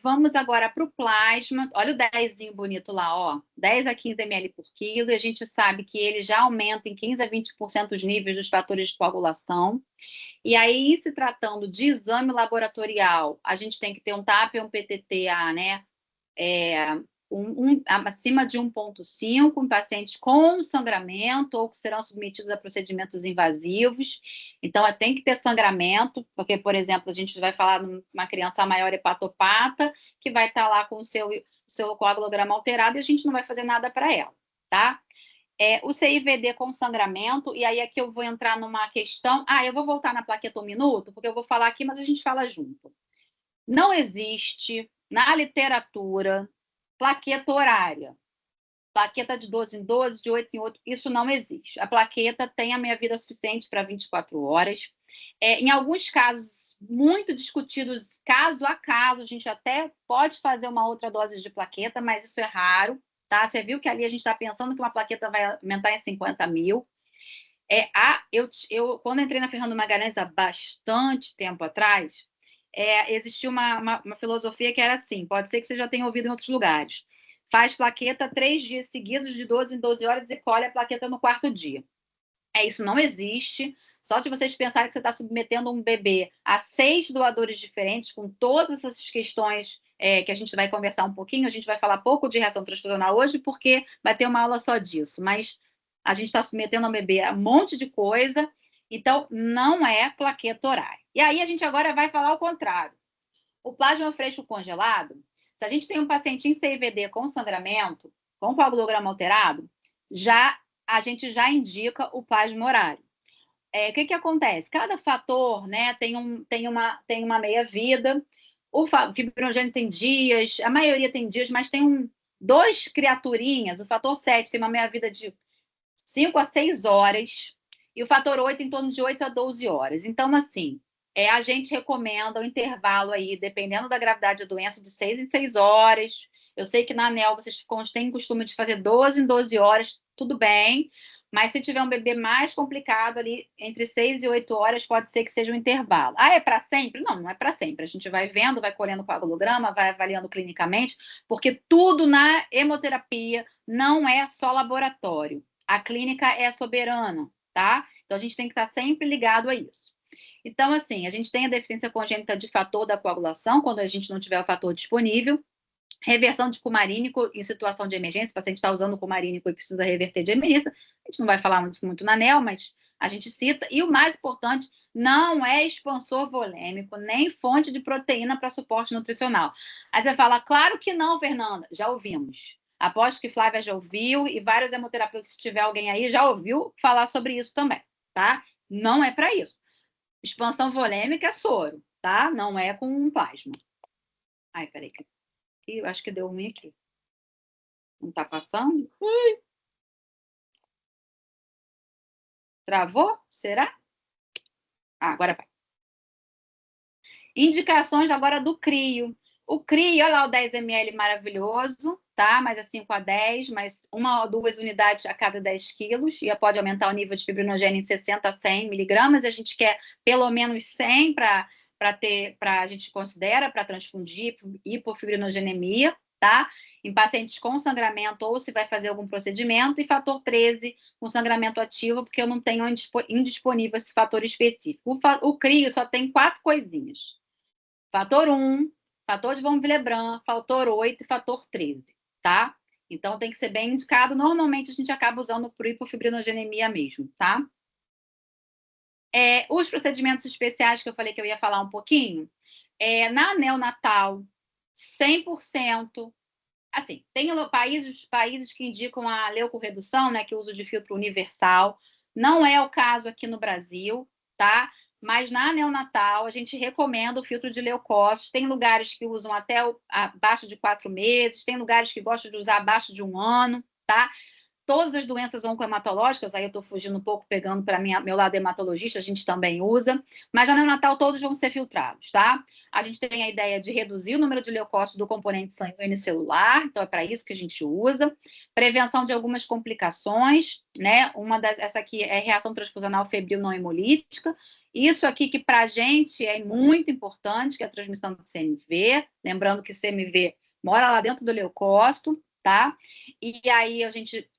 Vamos agora para o plasma. Olha o 10zinho bonito lá, ó. 10 a 15 ml por quilo. E a gente sabe que ele já aumenta em 15 a 20% os níveis dos fatores de coagulação. E aí, em se tratando de exame laboratorial, a gente tem que ter um TAP e um PTTA, né? Acima de 1,5 em pacientes com sangramento ou que serão submetidos a procedimentos invasivos. Então, tem que ter sangramento, porque, por exemplo, a gente vai falar de uma criança maior hepatopata, que vai estar lá com o seu coagulograma alterado e a gente não vai fazer nada para ela, tá? O CIVD com sangramento, e aí aqui eu vou entrar numa questão... eu vou voltar na plaqueta um minuto, porque eu vou falar aqui, mas a gente fala junto. Não existe, na literatura, plaqueta horária. Plaqueta de 12 em 12, de 8 em 8, isso não existe. A plaqueta tem a meia-vida suficiente para 24 horas. Em alguns casos muito discutidos, caso a caso, a gente até pode fazer uma outra dose de plaqueta, mas isso é raro, tá? Você viu que ali a gente está pensando que uma plaqueta vai aumentar em 50 mil. Eu quando entrei na Fernando Magalhães há bastante tempo atrás, existia uma filosofia que era assim, pode ser que você já tenha ouvido em outros lugares. Faz plaqueta 3 dias seguidos, de 12 em 12 horas, e colhe a plaqueta no 4º dia. Isso não existe. Só de vocês pensarem que você está submetendo um bebê a 6 doadores diferentes, com todas essas questões que a gente vai conversar um pouquinho, a gente vai falar pouco de reação transfusional hoje, porque vai ter uma aula só disso, mas a gente está submetendo ao bebê a um monte de coisa, então não é plaqueta horária. E aí a gente agora vai falar o contrário. O plasma fresco congelado, se a gente tem um paciente em CIVD com sangramento, com coagulograma alterado, a gente já indica o plasma horário. O que acontece? Cada fator, né, tem uma meia-vida. O fibrogênio tem dias, a maioria tem dias, mas tem 2 criaturinhas. O fator 7 tem uma meia-vida de 5 a 6 horas, e o fator 8 em torno de 8 a 12 horas. Então, assim, a gente recomenda um intervalo aí, dependendo da gravidade da doença, de 6 em 6 horas. Eu sei que na ANEL vocês têm costume de fazer 12 em 12 horas, tudo bem, mas se tiver um bebê mais complicado ali, entre 6 e 8 horas, pode ser que seja um intervalo. É para sempre? Não, não é para sempre. A gente vai vendo, vai colhendo o coagulograma, vai avaliando clinicamente, porque tudo na hemoterapia não é só laboratório. A clínica é soberana, tá? Então, a gente tem que estar sempre ligado a isso. Então, assim, a gente tem a deficiência congênita de fator da coagulação, quando a gente não tiver o fator disponível. Reversão de cumarínico em situação de emergência, o paciente está usando cumarínico e precisa reverter de emergência. A gente não vai falar muito na ANEL, mas a gente cita. E o mais importante, não é expansor volêmico, nem fonte de proteína para suporte nutricional. Aí você fala, claro que não, Fernanda. Já ouvimos. Aposto que Flávia já ouviu e vários hemoterapeutas, se tiver alguém aí, já ouviu falar sobre isso também, tá? Não é para isso. Expansão volêmica é soro, tá? Não é com plasma. Ai, peraí. Eu acho que deu ruim aqui. Não tá passando? Ui. Travou? Será? Agora vai. Indicações agora do CRIO. O CRIO, olha lá o 10 ml maravilhoso, tá? Mais a 5 a 10, mais 1 ou 2 unidades a cada 10 quilos, e pode aumentar o nível de fibrinogênio em 60 a 100 miligramas, a gente quer pelo menos 100 para a gente considera para transfundir hipofibrinogênemia, tá? Em pacientes com sangramento ou se vai fazer algum procedimento, e fator 13 com sangramento ativo, porque eu não tenho indisponível esse fator específico. O CRIO só tem 4 coisinhas. Fator 1, fator de von Willebrand, fator 8 e fator 13, tá? Então, tem que ser bem indicado. Normalmente, a gente acaba usando por hipofibrinogênemia mesmo, tá? Os procedimentos especiais que eu falei que eu ia falar um pouquinho, na neonatal, 100%, assim, tem países que indicam a leucorredução, né, que é o uso de filtro universal, não é o caso aqui no Brasil, tá? Mas na neonatal, a gente recomenda o filtro de leucócitos. Tem lugares que usam até abaixo de 4 meses, tem lugares que gostam de usar abaixo de 1 ano, tá? Todas as doenças oncohematológicas, aí eu estou fugindo um pouco, pegando para meu lado hematologista, a gente também usa, mas na neonatal todos vão ser filtrados, tá? A gente tem a ideia de reduzir o número de leucócitos do componente sanguíneo celular, então é para isso que a gente usa. Prevenção de algumas complicações, né? Essa aqui é reação transfusional febril não hemolítica. Isso aqui que para a gente é muito importante, que é a transmissão do CMV, lembrando que o CMV mora lá dentro do leucócito, tá? E aí a gente,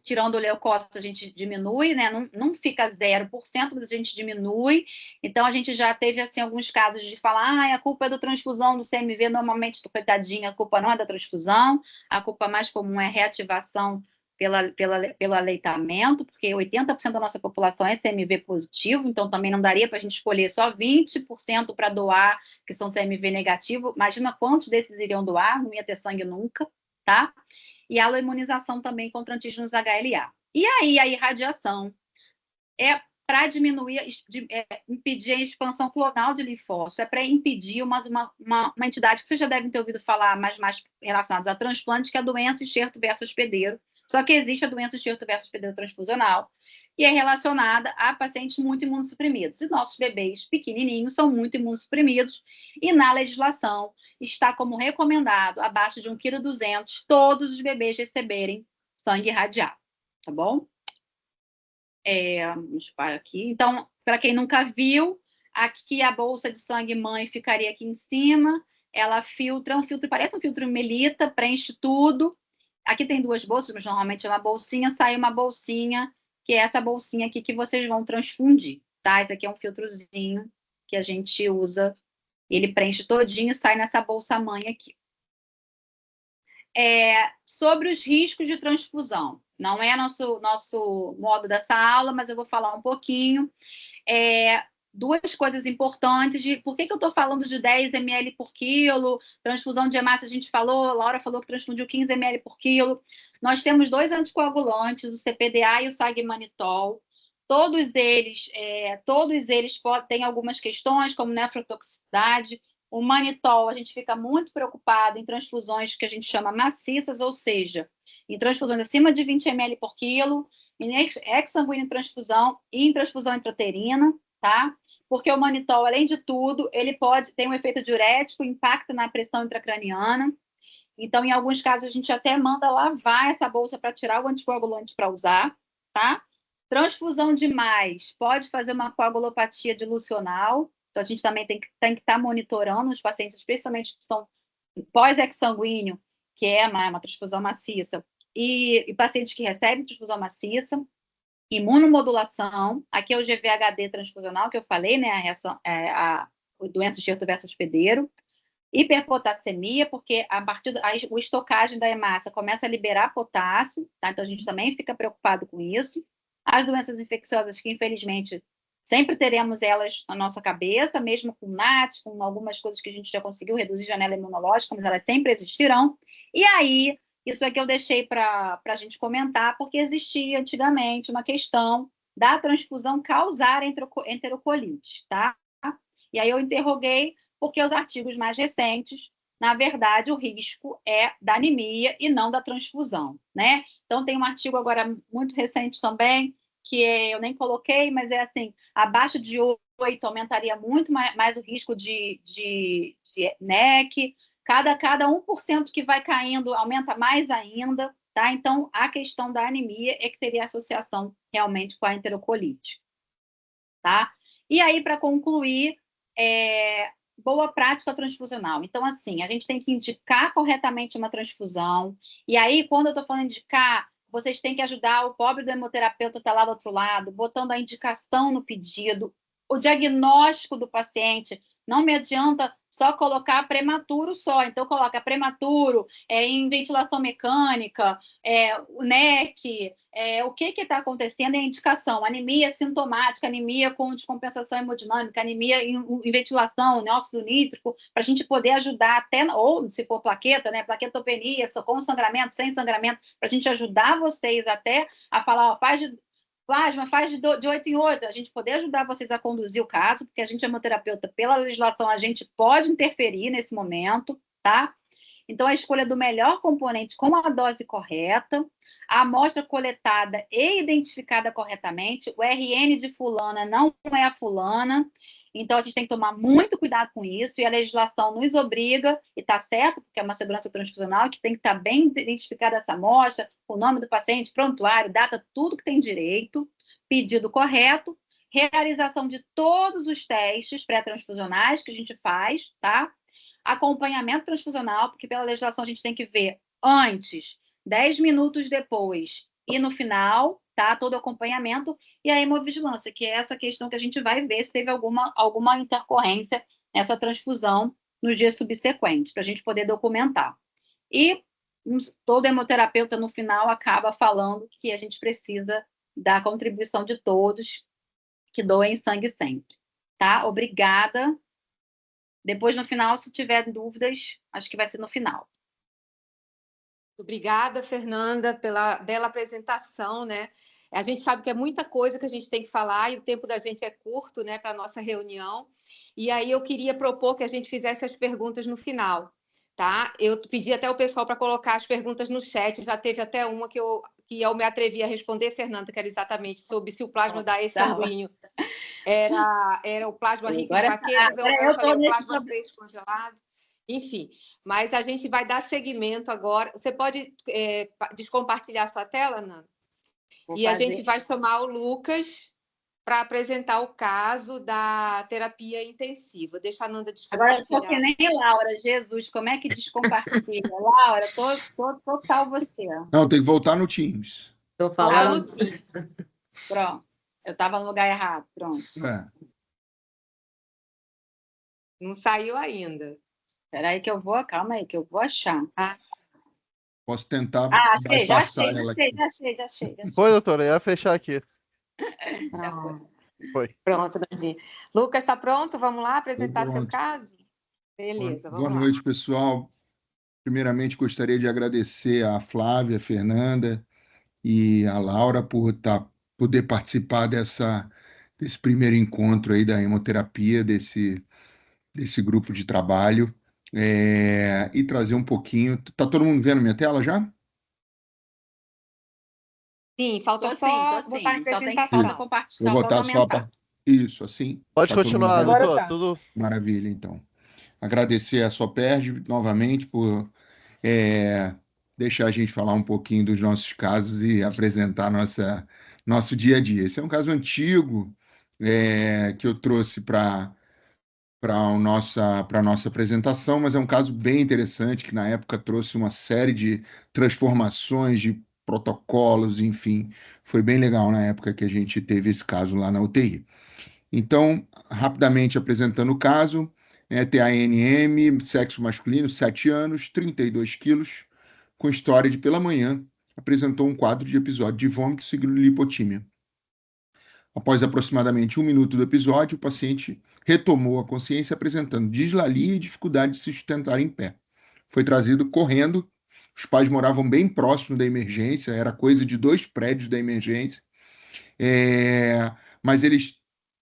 tirando o leucócito, a gente diminui, né? Não fica 0%, mas a gente diminui. Então, a gente já teve, assim, alguns casos de falar, a culpa é da transfusão do CMV, normalmente, coitadinha, a culpa não é da transfusão, a culpa mais comum é reativação pelo aleitamento, porque 80% da nossa população é CMV positivo, então também não daria para a gente escolher só 20% para doar, que são CMV negativo. Imagina quantos desses iriam doar, não ia ter sangue nunca, tá? E a imunização também contra antígenos HLA. E aí, a irradiação é para diminuir, impedir a expansão clonal de linfócitos, é para impedir uma entidade que vocês já devem ter ouvido falar, mais relacionadas a transplante, que é a doença enxerto versus hospedeiro. Só que existe a doença enxerto versus hospedeiro transfusional, e é relacionada a pacientes muito imunossuprimidos. E nossos bebês pequenininhos são muito imunossuprimidos, e na legislação está como recomendado, abaixo de 1,2 kg, todos os bebês receberem sangue irradiado, tá bom? Vamos parar aqui. Então, para quem nunca viu, aqui a bolsa de sangue mãe ficaria aqui em cima, ela filtra, parece um filtro Melita, preenche tudo. Aqui tem 2 bolsas, mas normalmente é uma bolsinha, sai uma bolsinha, que é essa bolsinha aqui que vocês vão transfundir, tá? Esse aqui é um filtrozinho que a gente usa, ele preenche todinho e sai nessa bolsa mãe aqui. Sobre os riscos de transfusão, não é nosso modo dessa aula, mas eu vou falar um pouquinho. 2 coisas importantes de por que eu estou falando de 10 ml por quilo, transfusão de hemácia a gente falou, a Laura falou que transfundiu 15 ml por quilo. Nós temos 2 anticoagulantes, o CPDA e o sagmanitol. Todos eles têm algumas questões, como nefrotoxicidade. O manitol, a gente fica muito preocupado em transfusões que a gente chama maciças, ou seja, em transfusões acima de 20 ml por quilo, em exsanguíneo transfusão e em transfusão intrauterina, tá? Porque o manitol, além de tudo, ele pode ter um efeito diurético, impacta na pressão intracraniana. Então, em alguns casos, a gente até manda lavar essa bolsa para tirar o anticoagulante para usar, tá? Transfusão demais pode fazer uma coagulopatia dilucional. Então, a gente também tem que estar monitorando os pacientes, especialmente que estão pós-exsanguíneo, que é uma transfusão maciça, e pacientes que recebem transfusão maciça. Imunomodulação, aqui é o GVHD transfusional que eu falei, né, a doença enxerto versus hospedeiro. Hiperpotassemia, porque a estocagem da hemácia começa a liberar potássio, tá? Então a gente também fica preocupado com isso. As doenças infecciosas que, infelizmente, sempre teremos elas na nossa cabeça, mesmo com NAT, com algumas coisas que a gente já conseguiu reduzir janela imunológica, mas elas sempre existirão. E aí, isso aqui eu deixei para a gente comentar, porque existia antigamente uma questão da transfusão causar enterocolite, tá? E aí eu interroguei, porque os artigos mais recentes, na verdade, o risco é da anemia e não da transfusão, né? Então, tem um artigo agora muito recente também, que eu nem coloquei, mas é assim, abaixo de aumentaria muito mais o risco de NEC. Cada 1% que vai caindo aumenta mais ainda, tá? Então, a questão da anemia é que teria associação realmente com a enterocolite, tá? E aí, para concluir, boa prática transfusional. Então, assim, a gente tem que indicar corretamente uma transfusão. E aí, quando eu estou falando indicar, vocês têm que ajudar o pobre do hemoterapeuta que está lá do outro lado, botando a indicação no pedido, o diagnóstico do paciente. Não me adianta só colocar prematuro só. Então, coloca prematuro, em ventilação mecânica, o NEC, o que está acontecendo é a indicação. Anemia sintomática, anemia com descompensação hemodinâmica, anemia em ventilação, né, óxido nítrico, para a gente poder ajudar até, ou se for plaqueta, né, plaquetopenia, com sangramento, sem sangramento, para a gente ajudar vocês até a falar, ó, faz de plasma, faz de 8 em 8, a gente poder ajudar vocês a conduzir o caso, porque a gente é hemoterapeuta, pela legislação, a gente pode interferir nesse momento, tá? Então, a escolha do melhor componente com a dose correta, a amostra coletada e identificada corretamente, o RN de fulana não é a fulana, então a gente tem que tomar muito cuidado com isso, e a legislação nos obriga, e está certo, porque é uma segurança transfusional, que tem que estar bem identificada essa amostra, o nome do paciente, prontuário, data, tudo que tem direito, pedido correto, realização de todos os testes pré-transfusionais que a gente faz, tá? Acompanhamento transfusional, porque pela legislação a gente tem que ver antes, 10 minutos depois e no final, tá? Todo o acompanhamento, e a hemovigilância, que é essa questão que a gente vai ver se teve alguma intercorrência nessa transfusão nos dias subsequentes, para a gente poder documentar. E todo hemoterapeuta, no final, acaba falando que a gente precisa da contribuição de todos que doem sangue sempre, tá? Obrigada. Depois, no final, se tiver dúvidas, acho que vai ser no final. Obrigada, Fernanda, pela bela apresentação, né? A gente sabe que é muita coisa que a gente tem que falar e o tempo da gente é curto, né, para a nossa reunião. E aí eu queria propor que a gente fizesse as perguntas no final, tá? Eu pedi até o pessoal para colocar as perguntas no chat, já teve até uma que eu me atrevi a responder, Fernanda, que era exatamente sobre se o plasma da E sanguíneo era o plasma rico em plaquetas, eu falei o plasma fresco congelado. Enfim, mas a gente vai dar seguimento agora. Você pode descompartilhar sua tela, Nanda? E a gente vai chamar o Lucas para apresentar o caso da terapia intensiva. Deixa a Nanda descompartilhar. Agora, eu sou que nem Laura, Jesus, como é que descompartilha? Laura, tô total você. Não, tem que voltar no Teams. Estou falando. No Teams. Pronto, eu estava no lugar errado, pronto. Não saiu ainda. Espera aí que eu vou, calma aí, que eu vou achar. Posso tentar já achei. Foi, doutora, ia fechar aqui. Foi. Pronto, Nandinha. Lucas, está pronto? Vamos lá apresentar seu caso? Beleza, vamos lá. Boa noite, pessoal. Primeiramente, gostaria de agradecer a Flávia, a Fernanda e a Laura por poder participar desse primeiro encontro aí da hemoterapia, desse grupo de trabalho. E trazer um pouquinho. Está todo mundo vendo minha tela já? Sim, falta só botar a apresentação. Compartilhar. Vou botar só isso, assim. Pode continuar, doutor. Tudo... Maravilha, então. Agradecer a Soperj novamente por deixar a gente falar um pouquinho dos nossos casos e apresentar nosso dia a dia. Esse é um caso antigo que eu trouxe para a nossa apresentação, mas é um caso bem interessante que na época trouxe uma série de transformações de protocolos, enfim, foi bem legal na época que a gente teve esse caso lá na UTI. Então, rapidamente apresentando o caso, TANM, sexo masculino, 7 anos, 32 quilos, com história de pela manhã, apresentou um quadro de episódio de vômito seguido de lipotímia. Após aproximadamente 1 minuto do episódio, o paciente retomou a consciência apresentando dislalia e dificuldade de se sustentar em pé. Foi trazido correndo, os pais moravam bem próximo da emergência, era coisa de 2 prédios da emergência, mas eles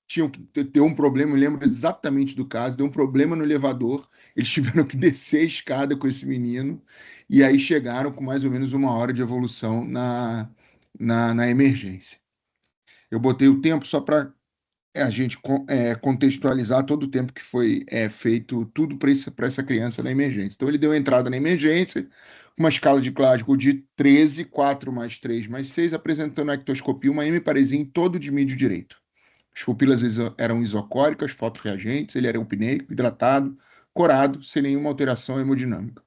tinham que ter um problema, eu lembro exatamente do caso, deu um problema no elevador, eles tiveram que descer a escada com esse menino, e aí chegaram com mais ou menos 1 hora de evolução na emergência. Eu botei o tempo só para a gente contextualizar todo o tempo que foi feito tudo para essa criança na emergência. Então, ele deu entrada na emergência, uma escala de Glasgow de 13, 4 mais 3 mais 6, apresentando a ectoscopia, uma hemiparesia todo de mídio direito. As pupilas eram isocóricas, fotorreagentes, ele era eupneico, hidratado, corado, sem nenhuma alteração hemodinâmica.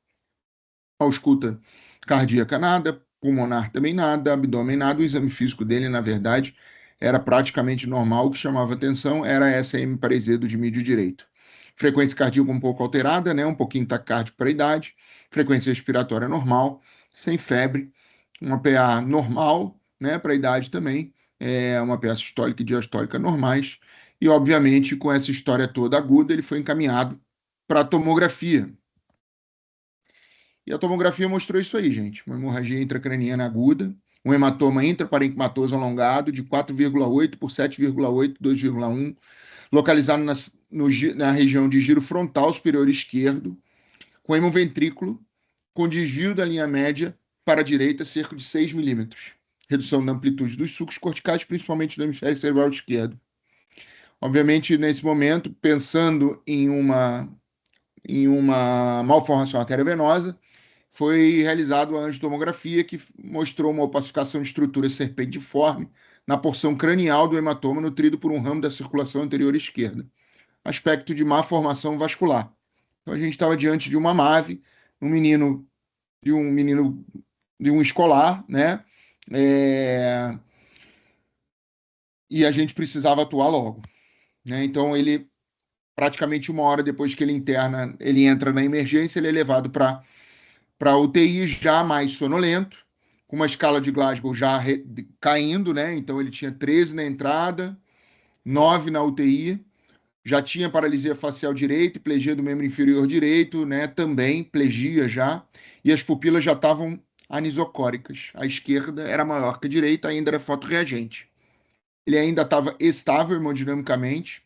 Ausculta cardíaca nada, pulmonar também nada, abdômen nada. O exame físico dele, na verdade, era praticamente normal. O que chamava atenção era essa hemiparesia do de mídio direito. Frequência cardíaca um pouco alterada, né? Um pouquinho taquicárdico para a idade. Frequência respiratória normal, sem febre. Uma PA normal, né? Para a idade também. Uma PA sistólica e diastólica normais. E, obviamente, com essa história toda aguda, ele foi encaminhado para a tomografia. E a tomografia mostrou isso aí, gente. Uma hemorragia intracraniana aguda, um hematoma intraparenquimatoso alongado de 4,8 por 7,8, 2,1, localizado na região de giro frontal superior esquerdo, com hemoventrículo, com desvio da linha média para a direita, cerca de 6 milímetros. Redução da amplitude dos sulcos corticais, principalmente do hemisfério cerebral esquerdo. Obviamente, nesse momento, pensando em uma malformação arteriovenosa, foi realizado a angiotomografia, que mostrou uma opacificação de estrutura serpentiforme na porção cranial do hematoma, nutrido por um ramo da circulação anterior esquerda. Aspecto de má formação vascular. Então, a gente estava diante de uma MAVE, de um escolar, né? E a gente precisava atuar logo, né? Então, ele, praticamente 1 hora depois que ele entra na emergência, ele é levado para UTI já mais sonolento, com uma escala de Glasgow já caindo, né? Então ele tinha 13 na entrada, 9 na UTI, já tinha paralisia facial direita e plegia do membro inferior direito, né? Também plegia já, e as pupilas já estavam anisocóricas. A esquerda era maior que a direita, ainda era fotorreagente. Ele ainda estava estável hemodinamicamente,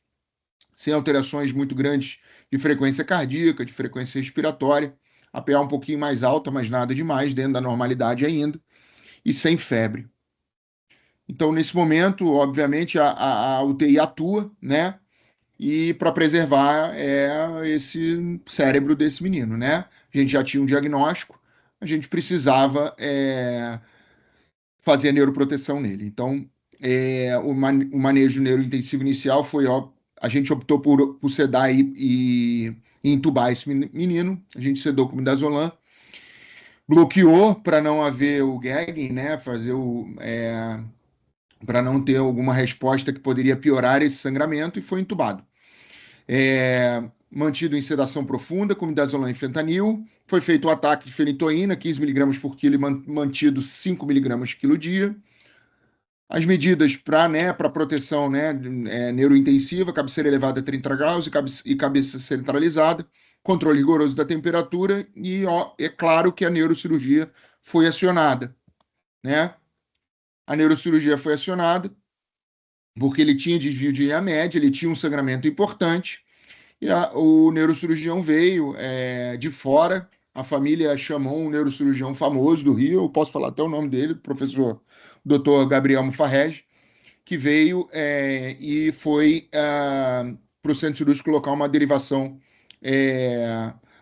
sem alterações muito grandes de frequência cardíaca, de frequência respiratória, a PA um pouquinho mais alta, mas nada demais, dentro da normalidade ainda, e sem febre. Então, nesse momento, obviamente, a UTI atua, né? E para preservar esse cérebro desse menino, né? A gente já tinha um diagnóstico, a gente precisava fazer a neuroproteção nele. Então, o manejo neurointensivo inicial foi, a gente optou por sedar e entubar esse menino. A gente sedou com midazolam, bloqueou para não haver o gagging, né? Para não ter alguma resposta que poderia piorar esse sangramento, e foi entubado. Mantido em sedação profunda com midazolam e fentanil. Foi feito o ataque de fenitoína, 15 mg por quilo, e mantido 5 mg quilo dia. As medidas para proteção, né, neurointensiva: cabeceira elevada a 30 graus e cabeça centralizada, controle rigoroso da temperatura, e é claro que a neurocirurgia foi acionada, né? A neurocirurgia foi acionada porque ele tinha desvio de linha média, ele tinha um sangramento importante, e o neurocirurgião veio de fora. A família chamou um neurocirurgião famoso do Rio, eu posso falar até o nome dele, professor Dr. Gabriel Mufarrege, que veio e foi para o centro cirúrgico colocar uma derivação,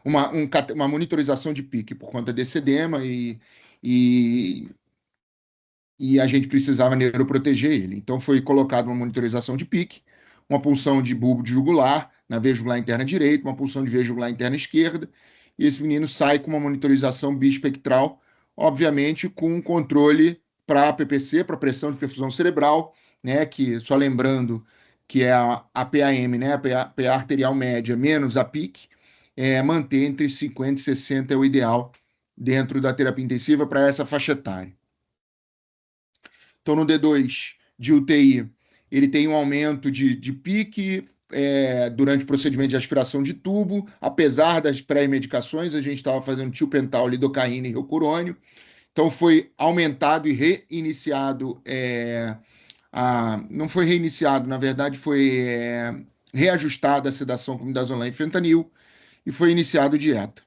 uma monitorização de pique por conta desse edema, e a gente precisava neuroproteger ele. Então foi colocada uma monitorização de pique, uma punção de bulbo de jugular na veia jugular interna direita, uma punção de veia jugular interna esquerda, e esse menino sai com uma monitorização bispectral, obviamente com um controle para a PPC, para pressão de perfusão cerebral, né, que, só lembrando, que é a PAM, né, a PA arterial média menos a PIC, manter entre 50 e 60 é o ideal dentro da terapia intensiva para essa faixa etária. Então, no D2 de UTI, ele tem um aumento de pique durante o procedimento de aspiração de tubo. Apesar das pré-medicações, a gente estava fazendo tiopental, lidocaína e rocurônio. Então, foi aumentado e reiniciado. Não foi reiniciado, na verdade, foi reajustada a sedação com midazolam e fentanil, e foi iniciado dieta.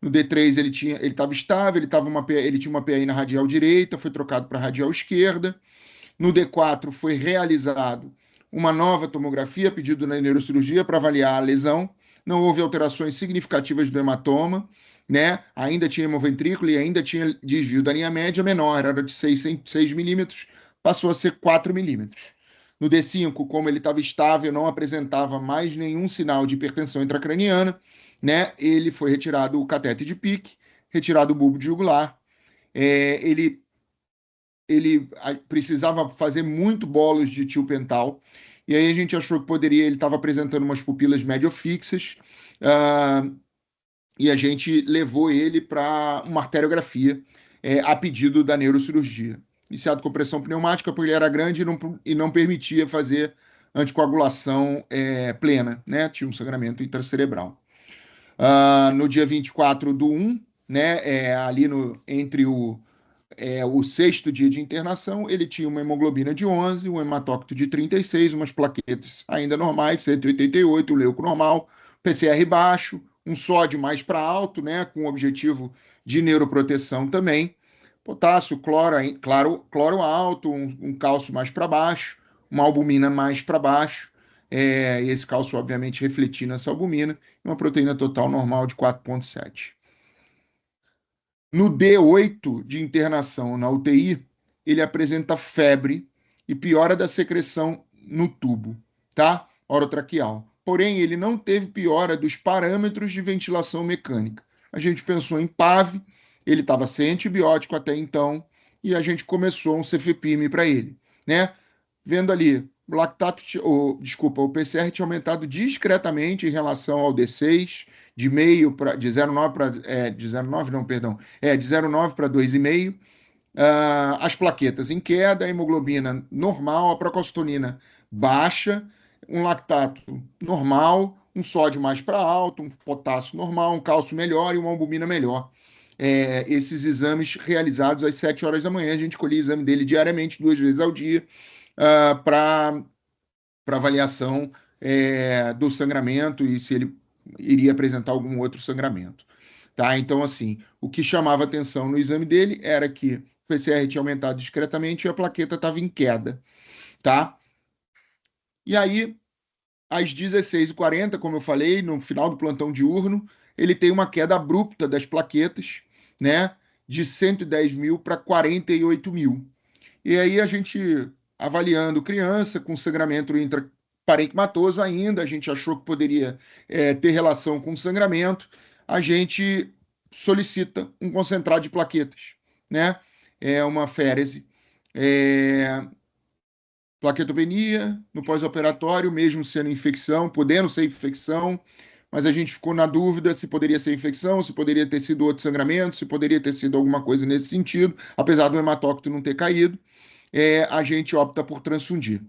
No D3 ele estava estável, ele tinha uma PAI na radial direita, foi trocado para a radial esquerda. No D4 foi realizado uma nova tomografia, pedido na neurocirurgia para avaliar a lesão. Não houve alterações significativas do hematoma, né? Ainda tinha hemoventrículo e ainda tinha desvio da linha média menor, era de 6 milímetros, passou a ser 4 milímetros. No D5, como ele estava estável, não apresentava mais nenhum sinal de hipertensão intracraniana, né? Ele foi retirado o catéter de Pick, retirado o bulbo jugular. Ele precisava fazer muito bolos de tiopental, e aí a gente achou que poderia, ele estava apresentando umas pupilas mediofixas, e a gente levou ele para uma arteriografia a pedido da neurocirurgia. Iniciado com pressão pneumática, porque ele era grande e não permitia fazer anticoagulação plena, né? Tinha um sangramento intracerebral. No dia 24/1, né, ali entre o sexto dia de internação, ele tinha uma hemoglobina de 11, um hematócrito de 36, umas plaquetas ainda normais, 188, o leuco normal, PCR baixo, um sódio mais para alto, né, com o objetivo de neuroproteção também, potássio, cloro alto, um cálcio mais para baixo, uma albumina mais para baixo, e esse cálcio obviamente refletindo essa albumina, e uma proteína total normal de 4,7. No D8 de internação na UTI, ele apresenta febre e piora da secreção no tubo, tá? Orotraqueal. Porém, ele não teve piora dos parâmetros de ventilação mecânica. A gente pensou em PAV, ele estava sem antibiótico até então, e a gente começou um cefepime para ele, né? Vendo ali, o PCR tinha aumentado discretamente em relação ao D6, de 0,9 para de 0,9 não, perdão, de 0,9 para 2,5. As plaquetas em queda, a hemoglobina normal, a procalcitonina baixa, um lactato normal, um sódio mais para alto, um potássio normal, um cálcio melhor e uma albumina melhor. Esses exames realizados às 7 horas da manhã, a gente colhia o exame dele diariamente, 2 vezes ao dia, para avaliação do sangramento e se ele iria apresentar algum outro sangramento. Tá? Então, assim, o que chamava atenção no exame dele era que o PCR tinha aumentado discretamente e a plaqueta estava em queda. Tá? E aí, às 16h40, como eu falei, no final do plantão diurno, ele tem uma queda abrupta das plaquetas, né, de 110 mil para 48 mil. E aí a gente, avaliando criança com sangramento intraparenquimatoso ainda, a gente achou que poderia ter relação com sangramento, a gente solicita um concentrado de plaquetas, né? Uma férese. Plaquetopenia no pós-operatório, mesmo sendo infecção, podendo ser infecção, mas a gente ficou na dúvida se poderia ser infecção, se poderia ter sido outro sangramento, se poderia ter sido alguma coisa nesse sentido, apesar do hematócrito não ter caído, a gente opta por transfundir.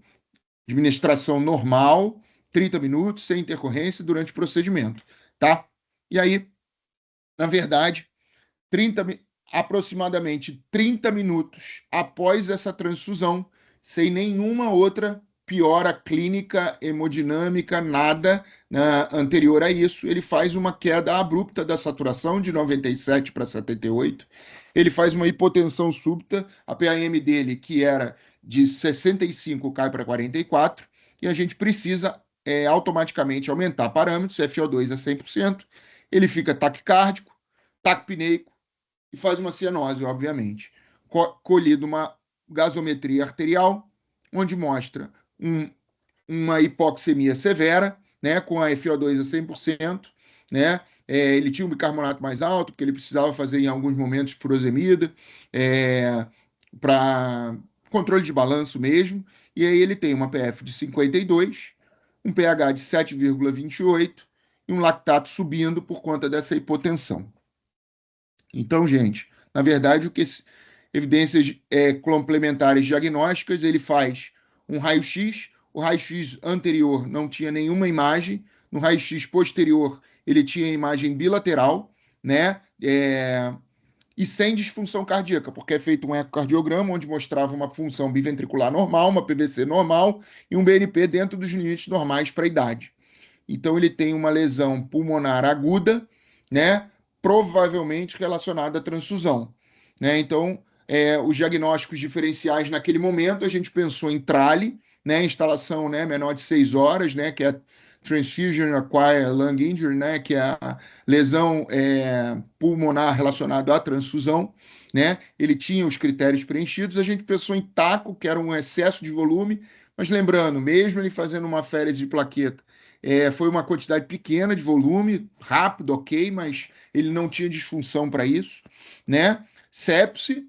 Administração normal, 30 minutos, sem intercorrência, durante o procedimento, tá? E aí, na verdade, aproximadamente 30 minutos após essa transfusão, sem nenhuma outra piora clínica, hemodinâmica, nada anterior a isso, ele faz uma queda abrupta da saturação de 97 para 78, ele faz uma hipotensão súbita, a PAM dele, que era de 65, cai para 44, e a gente precisa automaticamente aumentar parâmetros, FO2 a 100%, ele fica taquicárdico, taquipneico, e faz uma cianose, obviamente. Colhido uma gasometria arterial, onde mostra uma hipoxemia severa, né, com a FO2 a 100%, né, ele tinha um bicarbonato mais alto, porque ele precisava fazer em alguns momentos furosemida, para controle de balanço mesmo, e aí ele tem uma PF de 52, um pH de 7,28 e um lactato subindo por conta dessa hipotensão. Então, gente, na verdade, evidências complementares diagnósticas, ele faz um raio-x, o raio-x anterior não tinha nenhuma imagem, no raio-x posterior ele tinha imagem bilateral, né, e sem disfunção cardíaca, porque é feito um ecocardiograma onde mostrava uma função biventricular normal, uma PVC normal e um BNP dentro dos limites normais para a idade. Então ele tem uma lesão pulmonar aguda, né, provavelmente relacionada à transfusão, né? Então, os diagnósticos diferenciais naquele momento, a gente pensou em trale, né, instalação, né, menor de 6 horas, né, que é a Transfusion Acquired Lung Injury, né, que é a lesão pulmonar relacionada à transfusão, né, ele tinha os critérios preenchidos, a gente pensou em TACO, que era um excesso de volume, mas lembrando, mesmo ele fazendo uma férise de plaqueta, foi uma quantidade pequena de volume, rápido, ok, mas ele não tinha disfunção para isso, né, sepse,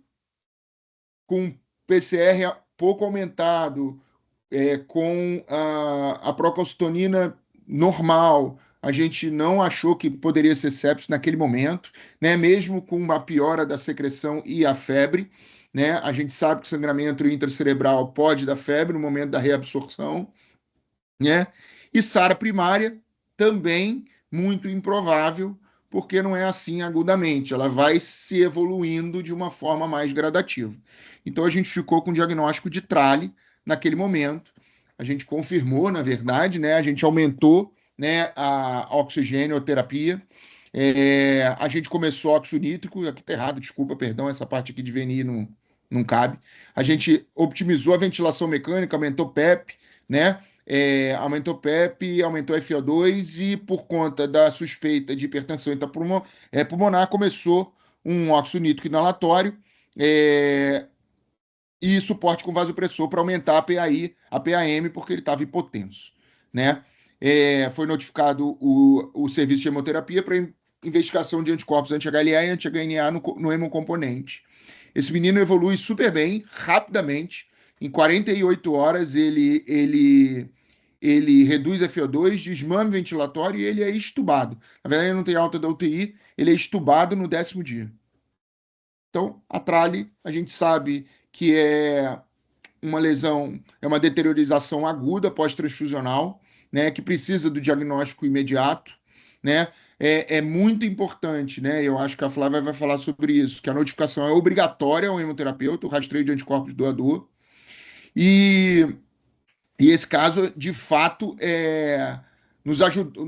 com PCR pouco aumentado, com a procalcitonina normal, a gente não achou que poderia ser sepsis naquele momento, né? Mesmo com uma piora da secreção e a febre, né? A gente sabe que o sangramento intracerebral pode dar febre no momento da reabsorção, né? E SARA primária também muito improvável, porque não é assim agudamente, ela vai se evoluindo de uma forma mais gradativa. Então a gente ficou com o diagnóstico de trale naquele momento. A gente confirmou, na verdade, né? A gente aumentou, né, a oxigênio-terapia. A gente começou óxido nítrico, aqui tá errado, desculpa, perdão, essa parte aqui de VNI não cabe. A gente optimizou a ventilação mecânica, aumentou PEP, né? Aumentou PEP, aumentou FO2 e por conta da suspeita de hipertensão pulmonar começou um óxido nítrico inalatório e suporte com vasopressor para aumentar a PAI, a PAM, porque ele estava hipotenso, né? Foi notificado o serviço de hemoterapia para investigação de anticorpos anti-HLA e anti-HNA no hemocomponente. Esse menino evolui super bem, rapidamente. Em 48 horas ele reduz a FO2, desmame ventilatório e ele é estubado. Na verdade, ele não tem alta da UTI, ele é estubado no 10º dia. Então, a trale, a gente sabe que é uma lesão, é uma deteriorização aguda pós-transfusional, né, que precisa do diagnóstico imediato, né? É muito importante, né? Eu acho que a Flávia vai falar sobre isso, que a notificação é obrigatória ao hemoterapeuta, o rastreio de anticorpos do doador. E esse caso, de fato, nos ajudou.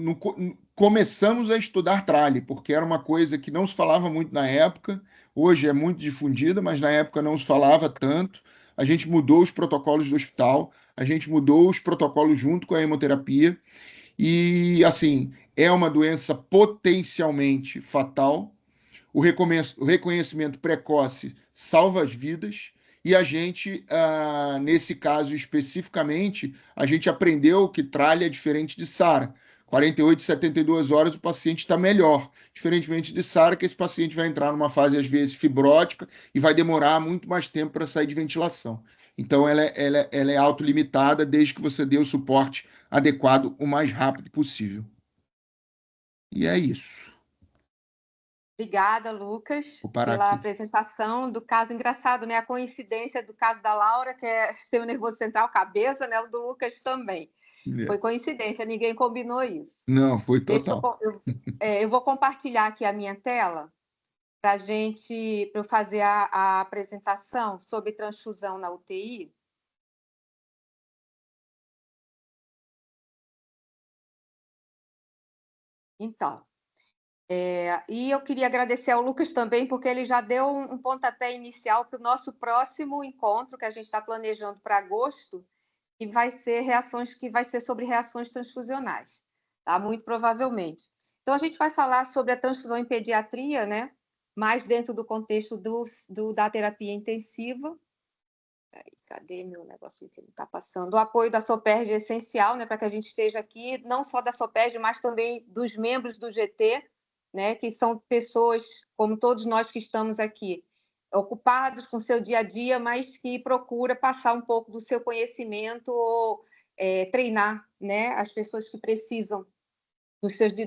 Começamos a estudar trale, porque era uma coisa que não se falava muito na época, hoje é muito difundida, mas na época não se falava tanto. A gente mudou os protocolos do hospital, a gente mudou os protocolos junto com a hemoterapia, e assim, é uma doença potencialmente fatal. O reconhecimento precoce salva as vidas. E a gente, nesse caso especificamente, a gente aprendeu que trale é diferente de SARA. 48, 72 horas o paciente está melhor. Diferentemente de SARA, que esse paciente vai entrar numa fase, às vezes, fibrótica e vai demorar muito mais tempo para sair de ventilação. Então, ela é autolimitada desde que você dê o suporte adequado o mais rápido possível. E é isso. Obrigada, Lucas, aqui pela apresentação do caso engraçado, né? A coincidência do caso da Laura, que é sistema nervoso central, cabeça, né? O do Lucas também. Foi coincidência, ninguém combinou isso. Não, foi total. Eu vou compartilhar aqui a minha tela para eu fazer a apresentação sobre transfusão na UTI. Então, e eu queria agradecer ao Lucas também, porque ele já deu um pontapé inicial para o nosso próximo encontro, que a gente está planejando para agosto, que vai ser sobre reações transfusionais, tá? Muito provavelmente. Então, a gente vai falar sobre a transfusão em pediatria, né? Mais dentro do contexto da terapia intensiva. Cadê meu negocinho que ele está passando? O apoio da SOPERJ é essencial, né? Para que a gente esteja aqui, não só da SOPERJ, mas também dos membros do GT, né, que são pessoas, como todos nós que estamos aqui, ocupados com seu dia a dia, mas que procura passar um pouco do seu conhecimento ou treinar, né, as pessoas que precisam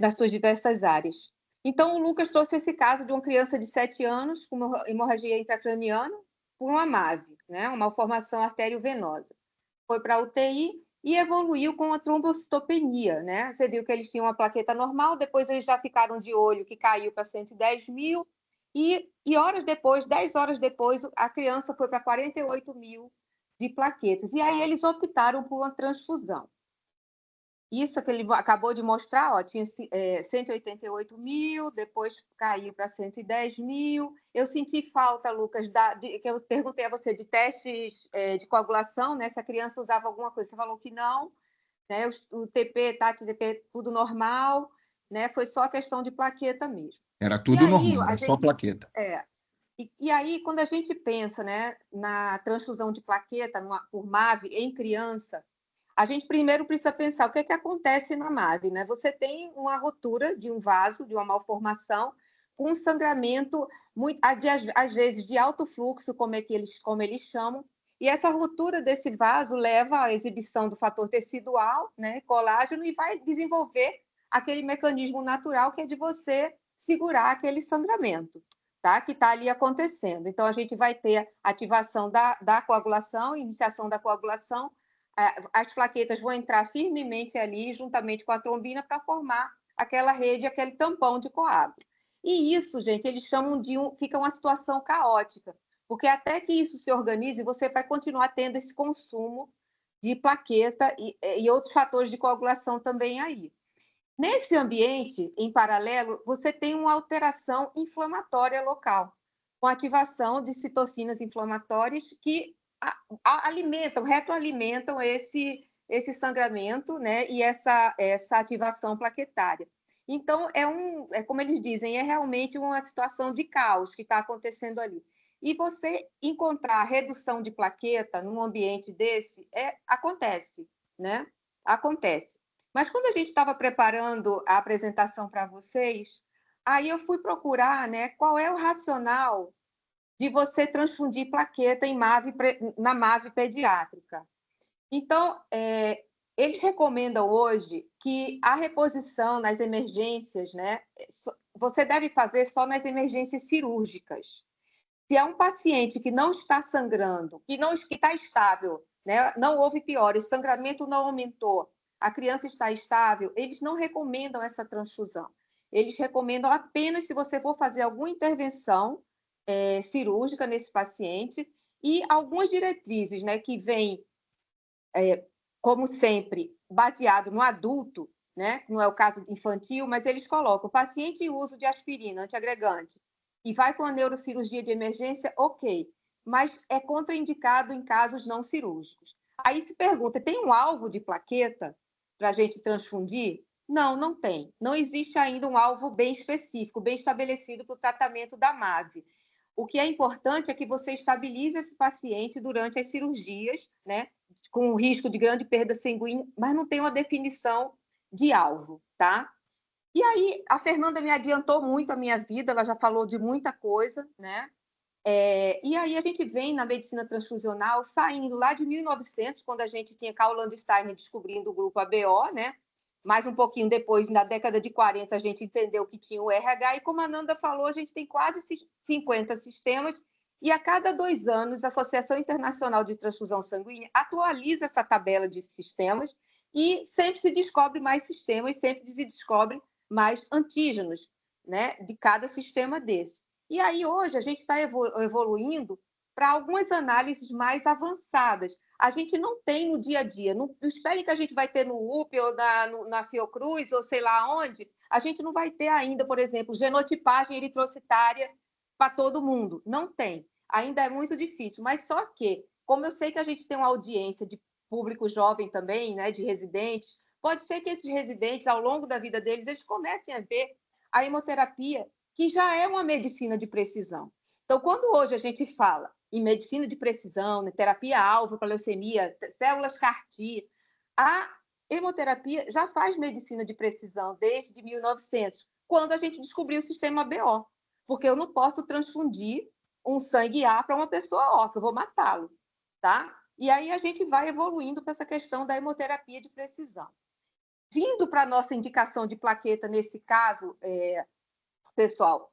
das suas diversas áreas. Então, o Lucas trouxe esse caso de uma criança de 7 anos com hemorragia intracraniana por uma MAVE, né, uma malformação arteriovenosa. Foi para a UTI e evoluiu com a trombocitopenia, né? Você viu que eles tinham uma plaqueta normal, depois eles já ficaram de olho que caiu para 110 mil, e horas depois, 10 horas depois, a criança foi para 48 mil de plaquetas. E aí eles optaram por uma transfusão. Isso que ele acabou de mostrar, ó, tinha 188 mil, depois caiu para 110 mil. Eu senti falta, Lucas, que eu perguntei a você de testes de coagulação, né? Se a criança usava alguma coisa. Você falou que não, né? O TP, TAT-TP, tudo normal, né? Foi só a questão de plaqueta mesmo. Era tudo normal, era só plaqueta. E aí, quando a gente pensa, né, na transfusão de plaqueta por MAV em criança, a gente primeiro precisa pensar o que é que acontece na MAV, né? Você tem uma ruptura de um vaso, de uma malformação, com um sangramento, às vezes, de alto fluxo, como eles chamam, e essa ruptura desse vaso leva à exibição do fator tecidual, né, colágeno, e vai desenvolver aquele mecanismo natural que é de você segurar aquele sangramento, tá? Que está ali acontecendo. Então, a gente vai ter ativação da coagulação, iniciação da coagulação, as plaquetas vão entrar firmemente ali, juntamente com a trombina, para formar aquela rede, aquele tampão de coágulo. E isso, gente, eles chamam fica uma situação caótica, porque até que isso se organize, você vai continuar tendo esse consumo de plaqueta e outros fatores de coagulação também aí. Nesse ambiente, em paralelo, você tem uma alteração inflamatória local, com ativação de citocinas inflamatórias que retroalimentam esse sangramento, né, e essa ativação plaquetária. Então, como eles dizem, é realmente uma situação de caos que está acontecendo ali. E você encontrar redução de plaqueta num ambiente desse, acontece, né? Acontece. Mas quando a gente estava preparando a apresentação para vocês, aí eu fui procurar, né, qual é o racional de você transfundir plaqueta na MAV pediátrica. Então, eles recomendam hoje que a reposição nas emergências, né, você deve fazer só nas emergências cirúrgicas. Se é um paciente que não está sangrando, que está estável, né, não houve piores, sangramento não aumentou, a criança está estável, eles não recomendam essa transfusão. Eles recomendam apenas se você for fazer alguma intervenção cirúrgica nesse paciente, e algumas diretrizes, né, que vêm, como sempre, baseado no adulto, né, não é o caso infantil, mas eles colocam paciente em uso de aspirina, antiagregante, e vai com a neurocirurgia de emergência, ok, mas é contraindicado em casos não cirúrgicos. Aí se pergunta, tem um alvo de plaqueta para a gente transfundir? Não, não tem. Não existe ainda um alvo bem específico, bem estabelecido para o tratamento da MAV. O que é importante é que você estabilize esse paciente durante as cirurgias, né, com o risco de grande perda sanguínea, mas não tem uma definição de alvo, tá? E aí, a Fernanda me adiantou muito a minha vida, ela já falou de muita coisa, né? E aí a gente vem na medicina transfusional saindo lá de 1900, quando a gente tinha Karl Landsteiner descobrindo o grupo ABO, né? Mais um pouquinho depois, na década de 40, a gente entendeu que tinha o RH, e como a Nanda falou, a gente tem quase 50 sistemas, e a cada 2 anos, a Associação Internacional de Transfusão Sanguínea atualiza essa tabela de sistemas, e sempre se descobre mais sistemas, sempre se descobre mais antígenos, né, de cada sistema desse. E aí, hoje, a gente está evoluindo para algumas análises mais avançadas. A gente não tem no dia a dia, não espere que a gente vai ter no UP ou na Fiocruz ou sei lá onde, a gente não vai ter ainda, por exemplo, genotipagem eritrocitária para todo mundo. Não tem. Ainda é muito difícil, mas só que, como eu sei que a gente tem uma audiência de público jovem também, né, de residentes, pode ser que esses residentes, ao longo da vida deles, eles comecem a ver a hemoterapia, que já é uma medicina de precisão. Então, quando hoje a gente fala em medicina de precisão, né, terapia-alvo para leucemia, células CAR-T, a hemoterapia já faz medicina de precisão desde 1900, quando a gente descobriu o sistema BO, porque eu não posso transfundir um sangue A para uma pessoa O, que eu vou matá-lo, tá? E aí a gente vai evoluindo para essa questão da hemoterapia de precisão. Vindo para a nossa indicação de plaqueta nesse caso, pessoal,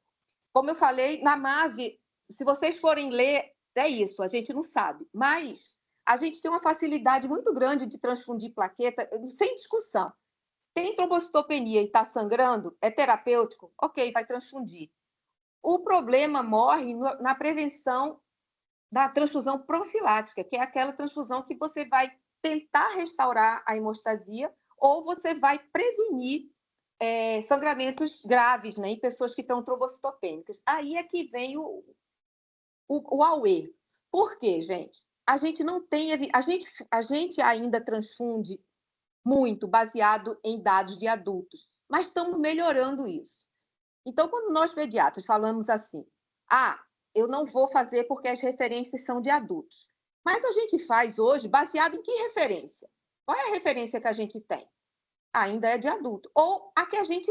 como eu falei, na MAV, se vocês forem ler, é isso, a gente não sabe. Mas a gente tem uma facilidade muito grande de transfundir plaqueta, sem discussão. Tem trombocitopenia e está sangrando, é terapêutico? Ok, vai transfundir. O problema morre na prevenção da transfusão profilática, que é aquela transfusão que você vai tentar restaurar a hemostasia ou você vai prevenir sangramentos graves, né, em pessoas que estão trombocitopênicas. Aí é que vem o AUE. Por quê, gente? A gente não tem... A gente ainda transfunde muito baseado em dados de adultos, mas estamos melhorando isso. Então, quando nós pediatras falamos assim, eu não vou fazer porque as referências são de adultos, mas a gente faz hoje baseado em que referência? Qual é a referência que a gente tem? Ainda é de adulto, ou a que a gente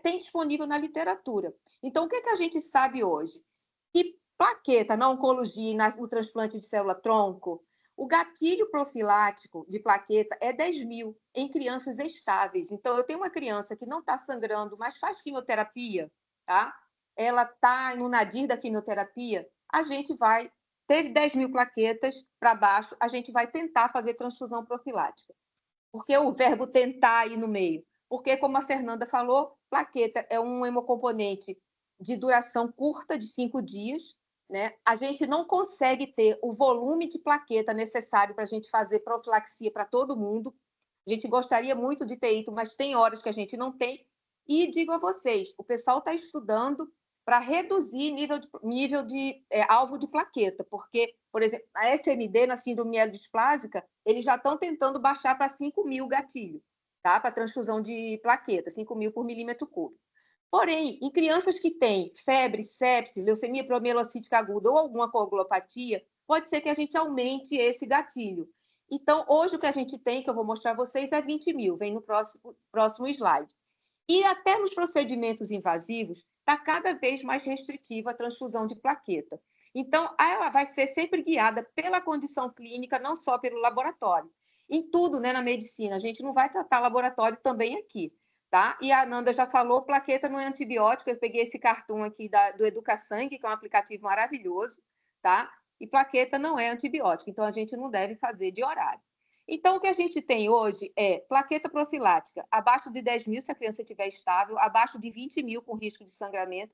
tem disponível na literatura. Então, o que a gente sabe hoje? Que plaqueta na oncologia e no transplante de célula-tronco, o gatilho profilático de plaqueta é 10.000 em crianças estáveis. Então, eu tenho uma criança que não está sangrando, mas faz quimioterapia, tá? Ela está no nadir da quimioterapia, a gente vai... Teve 10.000 plaquetas para baixo, a gente vai tentar fazer transfusão profilática. Porque o verbo tentar aí no meio? Porque, como a Fernanda falou, plaqueta é um hemocomponente de duração curta, de 5 dias, né? A gente não consegue ter o volume de plaqueta necessário para a gente fazer profilaxia para todo mundo. A gente gostaria muito de ter isso, mas tem horas que a gente não tem. E digo a vocês, o pessoal está estudando para reduzir nível de alvo de plaqueta, porque, por exemplo, a SMD, na síndrome mielodisplásica, eles já estão tentando baixar para 5.000 gatilho, tá? Para transfusão de plaqueta, 5.000 por milímetro cúbico. Porém, em crianças que têm febre, sepsis, leucemia promielocítica aguda ou alguma coagulopatia, pode ser que a gente aumente esse gatilho. Então, hoje o que a gente tem, que eu vou mostrar a vocês, é 20.000, vem no próximo slide. E até nos procedimentos invasivos, está cada vez mais restritiva a transfusão de plaqueta. Então, ela vai ser sempre guiada pela condição clínica, não só pelo laboratório. Em tudo, né, na medicina, a gente não vai tratar laboratório também aqui. Tá? E a Nanda já falou, plaqueta não é antibiótico, eu peguei esse cartoon aqui do EducaSangue, que é um aplicativo maravilhoso, tá? E plaqueta não é antibiótico, então a gente não deve fazer de horário. Então, o que a gente tem hoje é plaqueta profilática, abaixo de 10.000 se a criança estiver estável, abaixo de 20.000 com risco de sangramento,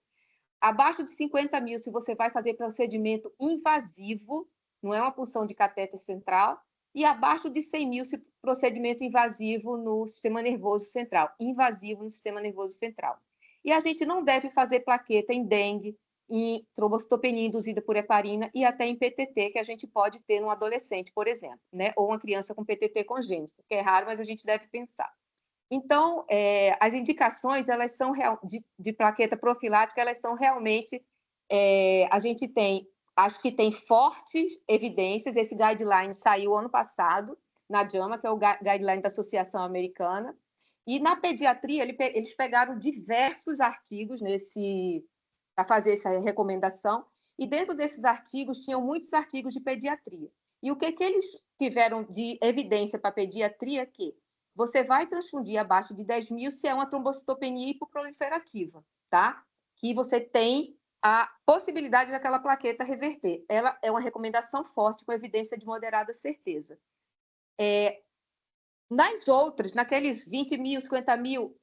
abaixo de 50.000 se você vai fazer procedimento invasivo, não é uma punção de catéter central, e abaixo de 100.000 se procedimento invasivo no sistema nervoso central, invasivo no sistema nervoso central. E a gente não deve fazer plaqueta em dengue, em trombocitopenia induzida por heparina e até em PTT, que a gente pode ter num adolescente, por exemplo, né? Ou uma criança com PTT congênito, que é raro, mas a gente deve pensar. Então, as indicações elas são de plaqueta profilática, elas são realmente... a gente tem... Acho que tem fortes evidências. Esse guideline saiu ano passado, na JAMA, que é o guideline da Associação Americana. E na pediatria, eles pegaram diversos artigos para fazer essa recomendação. E dentro desses artigos, tinham muitos artigos de pediatria. E o que eles tiveram de evidência para pediatria é que você vai transfundir abaixo de 10.000 se é uma trombocitopenia hipoproliferativa, tá? Que você tem a possibilidade daquela plaqueta reverter. Ela é uma recomendação forte, com evidência de moderada certeza. Nas outras, naqueles 20.000, 50.000,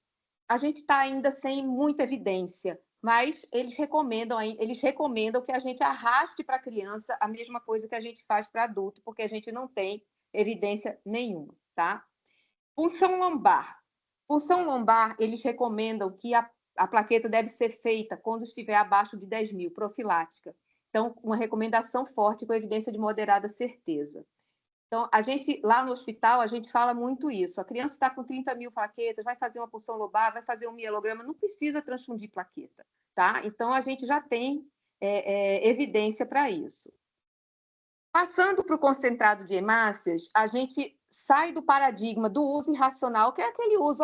a gente está ainda sem muita evidência, mas eles recomendam que a gente arraste para a criança a mesma coisa que a gente faz para adulto, porque a gente não tem evidência nenhuma, tá? Punção lombar. Punção lombar, eles recomendam que a plaqueta deve ser feita quando estiver abaixo de 10.000, profilática. Então, uma recomendação forte com evidência de moderada certeza. Então, lá no hospital, a gente fala muito isso. A criança está com 30.000 plaquetas, vai fazer uma punção lombar, vai fazer um mielograma, não precisa transfundir plaqueta, tá? Então, a gente já tem evidência para isso. Passando para o concentrado de hemácias, a gente sai do paradigma do uso irracional, que é aquele uso,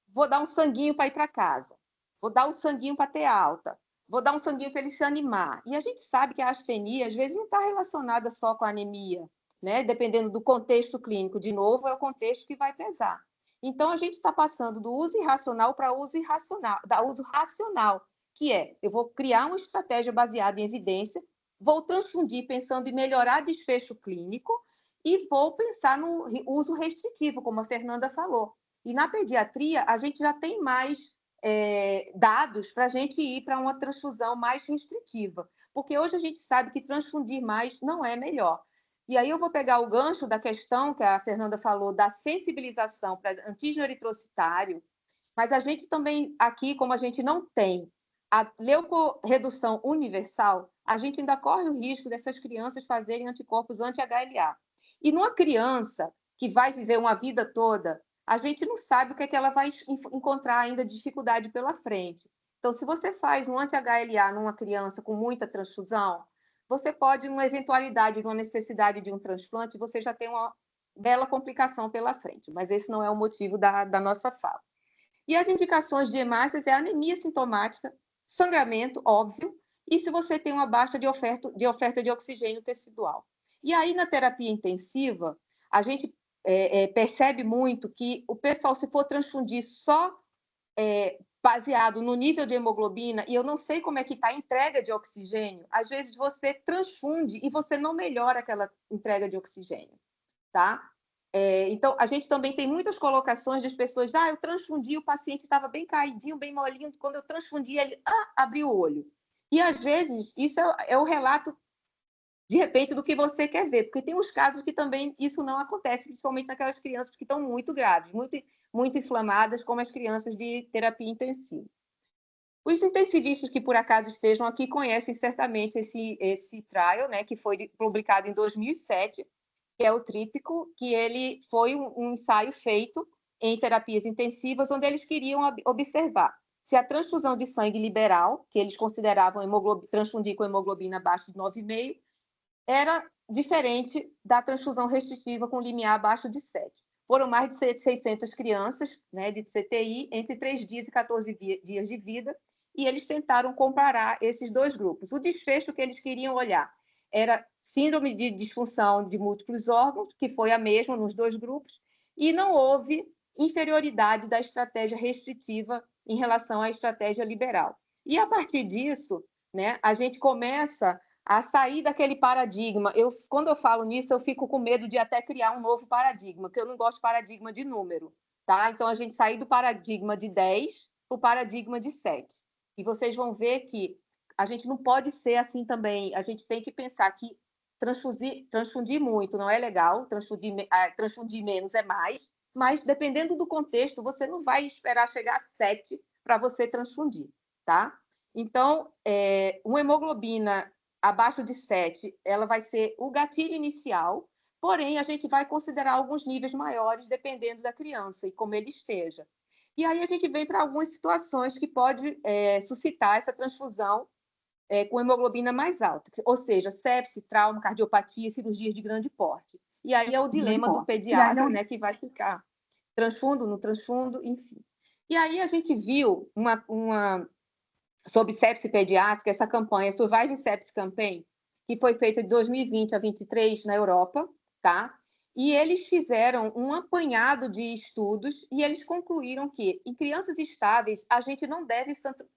vou dar um sanguinho para ir para casa, vou dar um sanguinho para ter alta, vou dar um sanguinho para ele se animar. E a gente sabe que a astenia, às vezes, não está relacionada só com a anemia, né? Dependendo do contexto clínico. De novo, é o contexto que vai pesar. Então, a gente está passando do uso irracional para o uso racional, que eu vou criar uma estratégia baseada em evidência, vou transfundir pensando em melhorar desfecho clínico e vou pensar no uso restritivo, como a Fernanda falou. E na pediatria, a gente já tem mais dados para a gente ir para uma transfusão mais restritiva, porque hoje a gente sabe que transfundir mais não é melhor. E aí eu vou pegar o gancho da questão que a Fernanda falou da sensibilização para antígeno eritrocitário, mas a gente também aqui, como a gente não tem a leucorredução universal, a gente ainda corre o risco dessas crianças fazerem anticorpos anti-HLA. E numa criança que vai viver uma vida toda, a gente não sabe o que é que ela vai encontrar ainda de dificuldade pela frente. Então, se você faz um anti-HLA numa criança com muita transfusão, você pode, numa eventualidade, numa necessidade de um transplante, você já tem uma bela complicação pela frente, mas esse não é o motivo da nossa fala. E as indicações de hemácias é anemia sintomática, sangramento, óbvio, e se você tem uma baixa de oferta de oxigênio tecidual. E aí, na terapia intensiva, a gente percebe muito que o pessoal, se for transfundir só baseado no nível de hemoglobina, e eu não sei como é que está a entrega de oxigênio, às vezes você transfunde e você não melhora aquela entrega de oxigênio, tá? Então, a gente também tem muitas colocações das pessoas, eu transfundi, o paciente estava bem caidinho, bem molinho, quando eu transfundi, ele abriu o olho. E, às vezes, isso é o relato, de repente, do que você quer ver, porque tem uns casos que também isso não acontece, principalmente naquelas crianças que estão muito graves, muito inflamadas, como as crianças de terapia intensiva. Os intensivistas que, por acaso, estejam aqui conhecem certamente esse trial, né, que foi publicado em 2007, que é o trípico, que ele foi um ensaio feito em terapias intensivas, onde eles queriam observar se a transfusão de sangue liberal, que eles consideravam transfundir com hemoglobina abaixo de 9,5, era diferente da transfusão restritiva com limiar abaixo de 7. Foram mais de 600 crianças, né, de CTI, entre 3 dias e 14 dias de vida, e eles tentaram comparar esses dois grupos. O desfecho que eles queriam olhar era síndrome de disfunção de múltiplos órgãos, que foi a mesma nos dois grupos, e não houve inferioridade da estratégia restritiva em relação à estratégia liberal. E, a partir disso, né, a gente começa a sair daquele paradigma. Quando eu falo nisso, eu fico com medo de até criar um novo paradigma, porque eu não gosto de paradigma de número, tá? Então, a gente sair do paradigma de 10 para o paradigma de 7. E vocês vão ver que a gente não pode ser assim também. A gente tem que pensar que transfundir muito não é legal, transfundir menos é mais, mas, dependendo do contexto, você não vai esperar chegar a 7 para você transfundir, tá? Então, uma hemoglobina abaixo de 7, ela vai ser o gatilho inicial, porém, a gente vai considerar alguns níveis maiores, dependendo da criança e como ele esteja. E aí a gente vem para algumas situações que pode suscitar essa transfusão com hemoglobina mais alta, ou seja, sepse, trauma, cardiopatia, cirurgias de grande porte. E aí é o dilema do pediatra, né, que vai ficar transfundo, não transfundo, enfim. E aí a gente viu sobre sepse pediátrica, essa campanha Survive Sepsis Campaign, que foi feita de 2020 a 2023 na Europa, tá? E eles fizeram um apanhado de estudos e eles concluíram que, em crianças estáveis, a gente não deve,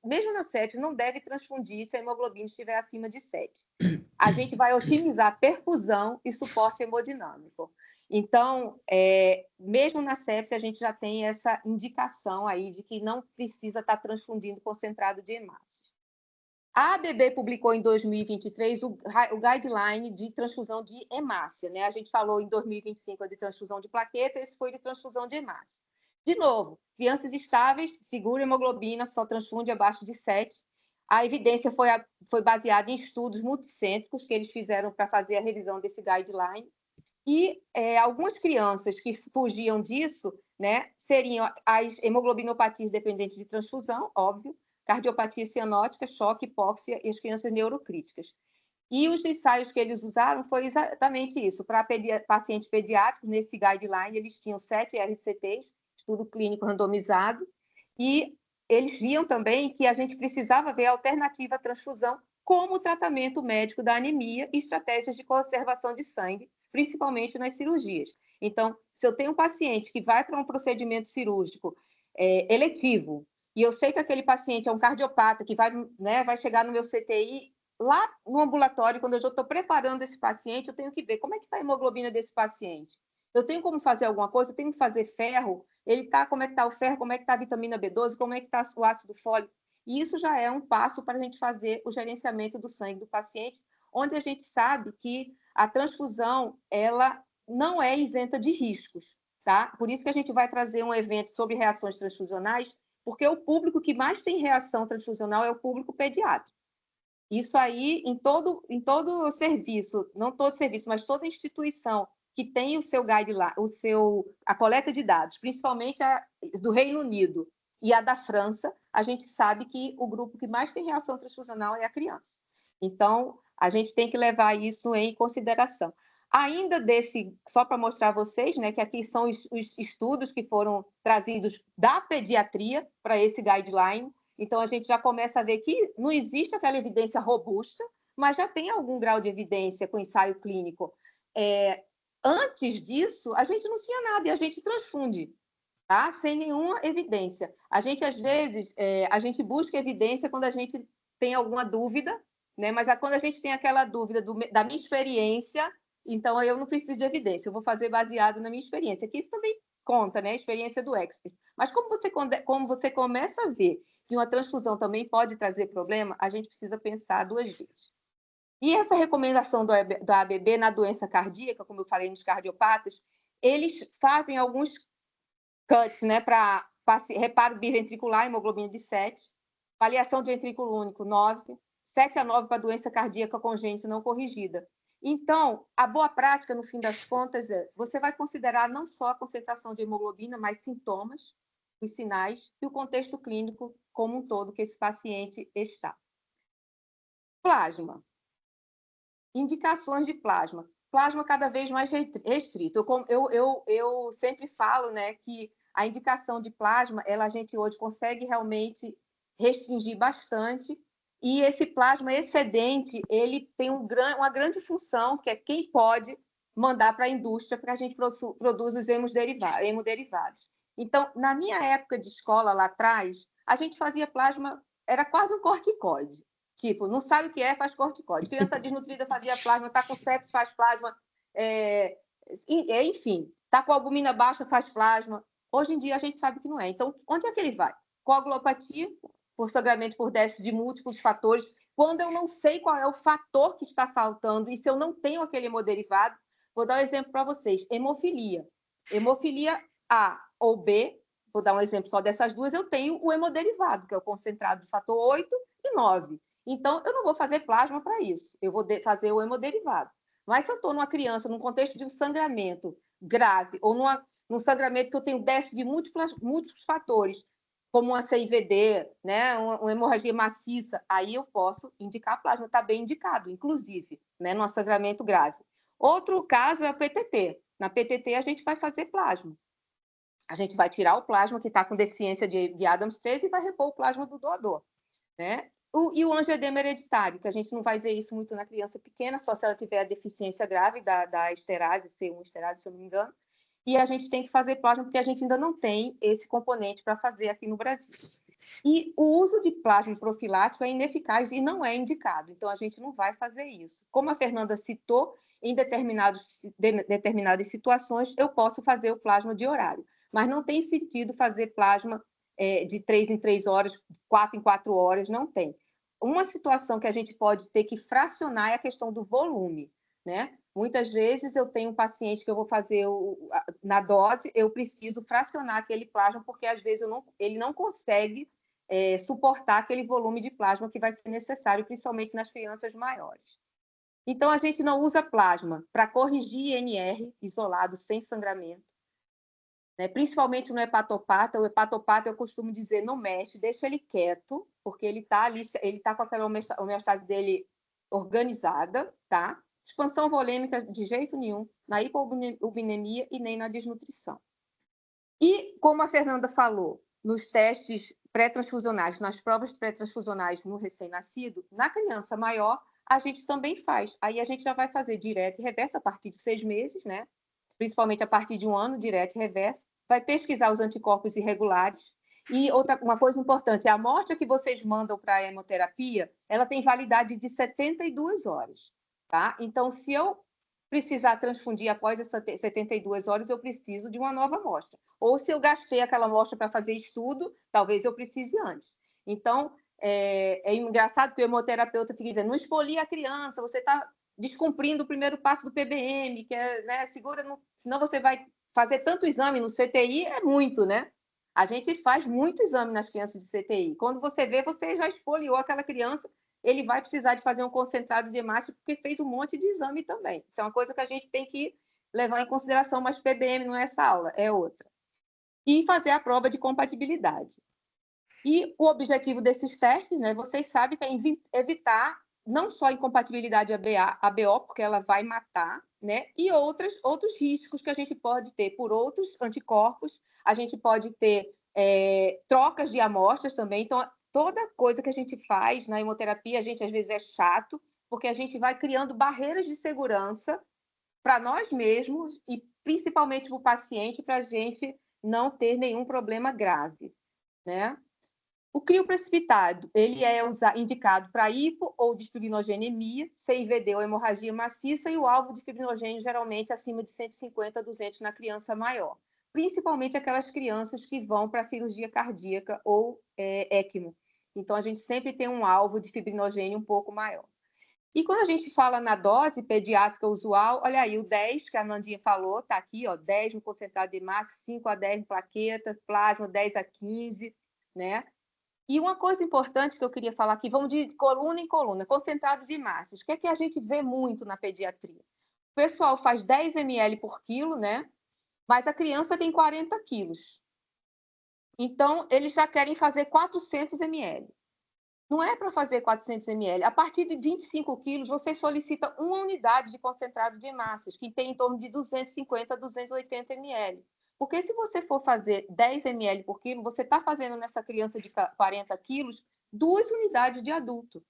mesmo na sepse, não deve transfundir se a hemoglobina estiver acima de 7. A gente vai otimizar perfusão e suporte hemodinâmico. Então, mesmo na sepse, a gente já tem essa indicação aí de que não precisa estar transfundindo concentrado de hemácias. A ABB publicou em 2023 o guideline de transfusão de hemácia, né? A gente falou em 2025 de transfusão de plaqueta, esse foi de transfusão de hemácia. De novo, crianças estáveis, segura hemoglobina, só transfunde abaixo de 7. A evidência foi baseada em estudos multicêntricos que eles fizeram para fazer a revisão desse guideline. E algumas crianças que fugiam disso, né, seriam as hemoglobinopatias dependentes de transfusão, óbvio, cardiopatia cianótica, choque, hipóxia e as crianças neurocríticas. E os ensaios que eles usaram foi exatamente isso. Para pacientes pediátricos, nesse guideline, eles tinham 7 RCTs, estudo clínico randomizado, e eles viam também que a gente precisava ver a alternativa à transfusão como tratamento médico da anemia e estratégias de conservação de sangue, principalmente nas cirurgias. Então, se eu tenho um paciente que vai para um procedimento cirúrgico eletivo, e eu sei que aquele paciente é um cardiopata que vai chegar no meu CTI, lá no ambulatório, quando eu já estou preparando esse paciente, eu tenho que ver como é que está a hemoglobina desse paciente. Eu tenho como fazer alguma coisa? Eu tenho que fazer ferro? Como é que está o ferro? Como é que está a vitamina B12? Como é que está o ácido fólico? E isso já é um passo para a gente fazer o gerenciamento do sangue do paciente, onde a gente sabe que a transfusão ela não é isenta de riscos, tá? Por isso que a gente vai trazer um evento sobre reações transfusionais, porque o público que mais tem reação transfusional é o público pediátrico. Isso aí, em todo serviço, não todo serviço, mas toda instituição que tem o seu guideline, a coleta de dados, principalmente a do Reino Unido e a da França, a gente sabe que o grupo que mais tem reação transfusional é a criança. Então, a gente tem que levar isso em consideração. Ainda só para mostrar a vocês, né, que aqui são os estudos que foram trazidos da pediatria para esse guideline. Então, a gente já começa a ver que não existe aquela evidência robusta, mas já tem algum grau de evidência com ensaio clínico. Antes disso, a gente não tinha nada e a gente transfunde, tá? Sem nenhuma evidência. A gente, às vezes, a gente busca evidência quando a gente tem alguma dúvida, né? Mas quando a gente tem aquela dúvida da minha experiência, então eu não preciso de evidência, eu vou fazer baseado na minha experiência, que isso também conta, né? A experiência do expert. Mas como você começa a ver que uma transfusão também pode trazer problema, a gente precisa pensar 2 vezes. E essa recomendação da ABB na doença cardíaca, como eu falei nos cardiopatas, eles fazem alguns cuts, né, para reparo biventricular, hemoglobina de 7, avaliação de ventrículo único 9, 7 a 9 para doença cardíaca congênita não corrigida. Então, a boa prática, no fim das contas, você vai considerar não só a concentração de hemoglobina, mas sintomas, os sinais e o contexto clínico como um todo que esse paciente está. Plasma. Indicações de plasma. Plasma cada vez mais restrito. Eu sempre falo, né, que a indicação de plasma, a gente hoje consegue realmente restringir bastante, e esse plasma excedente, ele tem uma grande função, que é quem pode mandar para a indústria para que a gente produza os hemoderivados. Então, na minha época de escola, lá atrás, a gente fazia plasma, era quase um corticoide. Tipo, não sabe o que é, faz corticoide. Criança desnutrida fazia plasma, está com sepsis, faz plasma. Enfim, está com albumina baixa, faz plasma. Hoje em dia, a gente sabe que não é. Então, onde é que ele vai? Coagulopatia, por sangramento por déficit de múltiplos fatores. Quando eu não sei qual é o fator que está faltando e se eu não tenho aquele hemoderivado, vou dar um exemplo para vocês. Hemofilia. Hemofilia A ou B, vou dar um exemplo só dessas duas, eu tenho o hemoderivado, que é o concentrado de fator 8 e 9. Então, eu não vou fazer plasma para isso, eu vou fazer o hemoderivado. Mas se eu estou numa criança, num contexto de um sangramento grave, ou num sangramento que eu tenho déficit de múltiplos fatores, como uma CIVD, né, uma hemorragia maciça, aí eu posso indicar plasma, está bem indicado, inclusive, né, num sangramento grave. Outro caso é a PTT. Na PTT, a gente vai fazer plasma. A gente vai tirar o plasma que está com deficiência de Adams 3 e vai repor o plasma do doador, né? E o angioedema hereditário, que a gente não vai ver isso muito na criança pequena, só se ela tiver a deficiência grave da esterase, C1 esterase, se eu não me engano. E a gente tem que fazer plasma, porque a gente ainda não tem esse componente para fazer aqui no Brasil. E o uso de plasma profilático é ineficaz e não é indicado, então a gente não vai fazer isso. Como a Fernanda citou, em determinadas situações, eu posso fazer o plasma de horário, mas não tem sentido fazer plasma de 3 em 3 horas, 4 em 4 horas, não tem. Uma situação que a gente pode ter que fracionar é a questão do volume, né? Muitas vezes eu tenho um paciente que eu vou fazer na dose, eu preciso fracionar aquele plasma, porque às vezes ele não consegue suportar aquele volume de plasma que vai ser necessário, principalmente nas crianças maiores. Então, a gente não usa plasma para corrigir INR isolado, sem sangramento, né? Principalmente no hepatopata. O hepatopata, eu costumo dizer, não mexe, deixa ele quieto, porque ele está ali, ele está com aquela homeostase dele organizada, tá? Expansão volêmica de jeito nenhum, na hipourbinemia e nem na desnutrição. E, como a Fernanda falou, nos testes pré-transfusionais, nas provas pré-transfusionais no recém-nascido, na criança maior, a gente também faz. Aí a gente já vai fazer direto e reverso a partir de 6 meses, né? Principalmente a partir de 1 ano, direto e reverso. Vai pesquisar os anticorpos irregulares. E uma coisa importante, a amostra que vocês mandam para a hemoterapia, ela tem validade de 72 horas. Tá? Então, se eu precisar transfundir após essas 72 horas, eu preciso de uma nova amostra. Ou se eu gastei aquela amostra para fazer estudo, talvez eu precise antes. Então, é engraçado porque o hemoterapeuta fica dizendo, não expolie a criança, você está descumprindo o primeiro passo do PBM, que é, né, segura, senão você vai fazer tanto exame no CTI, é muito, né? A gente faz muito exame nas crianças de CTI. Quando você vê, você já expoliou aquela criança, ele vai precisar de fazer um concentrado de hemácia porque fez um monte de exame também. Isso é uma coisa que a gente tem que levar em consideração, mas PBM não é essa aula, é outra. E fazer a prova de compatibilidade. E o objetivo desses testes, né, vocês sabem que é evitar não só a incompatibilidade ABO, porque ela vai matar, né, e outros riscos que a gente pode ter por outros anticorpos, a gente pode ter trocas de amostras também. Então, toda coisa que a gente faz na hemoterapia, a gente às vezes é chato, porque a gente vai criando barreiras de segurança para nós mesmos e principalmente para o paciente, para a gente não ter nenhum problema grave, né? O crio precipitado, ele é indicado para hipo ou desfibrinogenemia, CIVD ou hemorragia maciça, e o alvo de fibrinogênio geralmente acima de 150 a 200 na criança maior, principalmente aquelas crianças que vão para cirurgia cardíaca ou ECMO. Então, a gente sempre tem um alvo de fibrinogênio um pouco maior. E quando a gente fala na dose pediátrica usual, olha aí, o 10, que a Nandinha falou, está aqui, ó, 10 no concentrado de massa, 5 a 10 em plaqueta, plasma 10 a 15, né? E uma coisa importante que eu queria falar aqui, vamos de coluna em coluna, concentrado de massas. O que é que a gente vê muito na pediatria? O pessoal faz 10 ml por quilo, né? Mas a criança tem 40 quilos. Então, eles já querem fazer 400 ml. Não é para fazer 400 ml. A partir de 25 quilos, você solicita uma unidade de concentrado de massas, que tem em torno de 250 a 280 ml. Porque se você for fazer 10 ml por quilo, você está fazendo nessa criança de 40 quilos 2 unidades de adulto.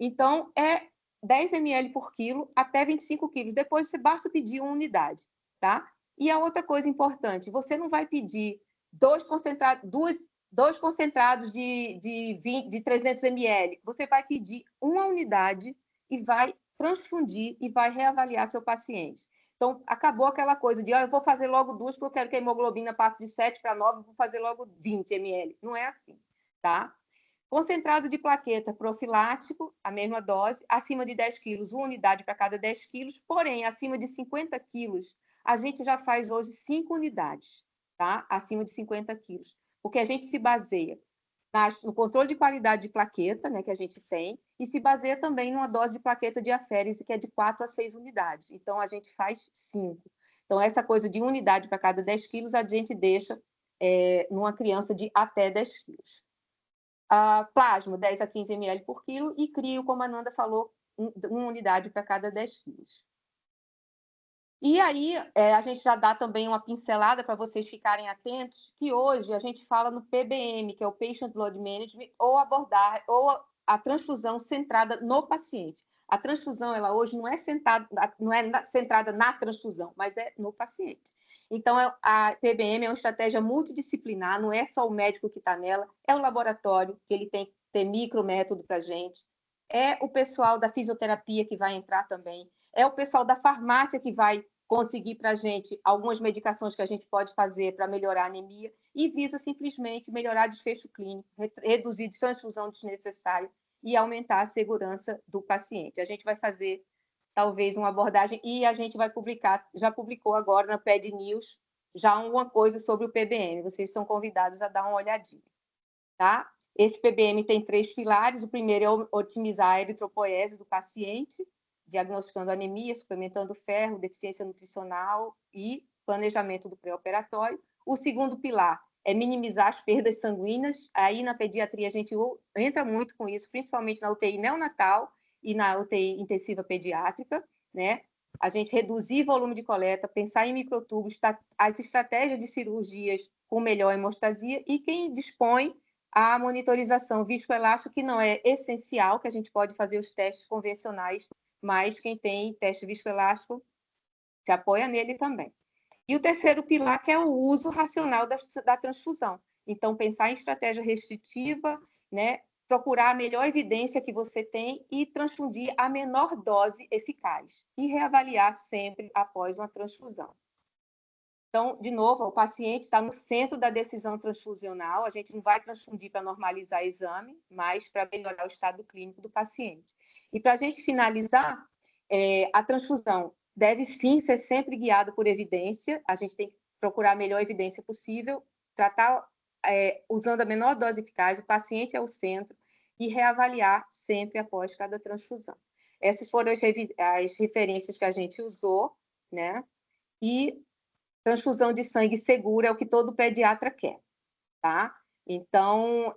Então, é 10 ml por quilo até 25 quilos. Depois, você basta pedir uma unidade, tá? E a outra coisa importante, você não vai pedir dois concentrados de 300 ml. Você vai pedir uma unidade e vai transfundir e vai reavaliar seu paciente. Então, acabou aquela coisa de, eu vou fazer logo 2 porque eu quero que a hemoglobina passe de 7 para 9, vou fazer logo 20 ml. Não é assim, tá? Concentrado de plaqueta profilático, a mesma dose, acima de 10 quilos, uma unidade para cada 10 quilos, porém, acima de 50 quilos, a gente já faz hoje 5 unidades, tá? Acima de 50 quilos, porque a gente se baseia no controle de qualidade de plaqueta, né, que a gente tem, e se baseia também numa dose de plaqueta de aférese, que é de 4 a 6 unidades. Então, a gente faz 5. Então, essa coisa de unidade para cada 10 quilos, a gente deixa numa criança de até 10 quilos. Plasma, 10 a 15 ml por quilo, e crio, como a Nanda falou, uma unidade para cada 10 quilos. E aí, a gente já dá também uma pincelada para vocês ficarem atentos, que hoje a gente fala no PBM, que é o Patient Blood Management, ou a transfusão centrada no paciente. A transfusão, ela hoje não é centrada na transfusão, mas é no paciente. Então, a PBM é uma estratégia multidisciplinar, não é só o médico que está nela, é o laboratório, que ele tem que ter micrométodo para a gente, é o pessoal da fisioterapia que vai entrar também, é o pessoal da farmácia que vai conseguir para a gente algumas medicações que a gente pode fazer para melhorar a anemia e visa simplesmente melhorar desfecho clínico, reduzir transfusão desnecessária e aumentar a segurança do paciente. A gente vai fazer, talvez, uma abordagem e a gente vai publicar, já publicou agora na PED News, já alguma coisa sobre o PBM. Vocês são convidados a dar uma olhadinha, tá? Esse PBM tem 3 pilares. O primeiro é otimizar a eritropoese do paciente, diagnosticando anemia, suplementando ferro, deficiência nutricional e planejamento do pré-operatório. O segundo pilar é minimizar as perdas sanguíneas. Aí, na pediatria, a gente entra muito com isso, principalmente na UTI neonatal e na UTI intensiva pediátrica, né? A gente reduzir volume de coleta, pensar em microtubos, as estratégias de cirurgias com melhor hemostasia e quem dispõe a monitorização viscoelástico, que não é essencial, que a gente pode fazer os testes convencionais, mas quem tem teste viscoelástico se apoia nele também. E o terceiro pilar, que é o uso racional da transfusão. Então, pensar em estratégia restritiva, né? Procurar a melhor evidência que você tem e transfundir a menor dose eficaz. E reavaliar sempre após uma transfusão. Então, de novo, o paciente está no centro da decisão transfusional, a gente não vai transfundir para normalizar o exame, mas para melhorar o estado clínico do paciente. E para a gente finalizar, a transfusão deve sim ser sempre guiada por evidência, a gente tem que procurar a melhor evidência possível, tratar usando a menor dose eficaz, o paciente é o centro, e reavaliar sempre após cada transfusão. Essas foram as referências que a gente usou, né? E transfusão de sangue segura é o que todo pediatra quer, tá? Então,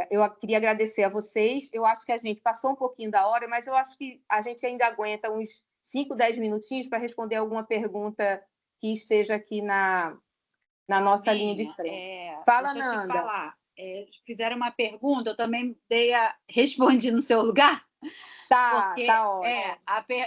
eu queria agradecer a vocês. Eu acho que a gente passou um pouquinho da hora, mas eu acho que a gente ainda aguenta uns 5, 10 minutinhos para responder alguma pergunta que esteja aqui na nossa linha de frente. Fala, deixa eu te Nanda. falar. Fizeram uma pergunta, eu também respondi no seu lugar. Tá Porque, ótimo.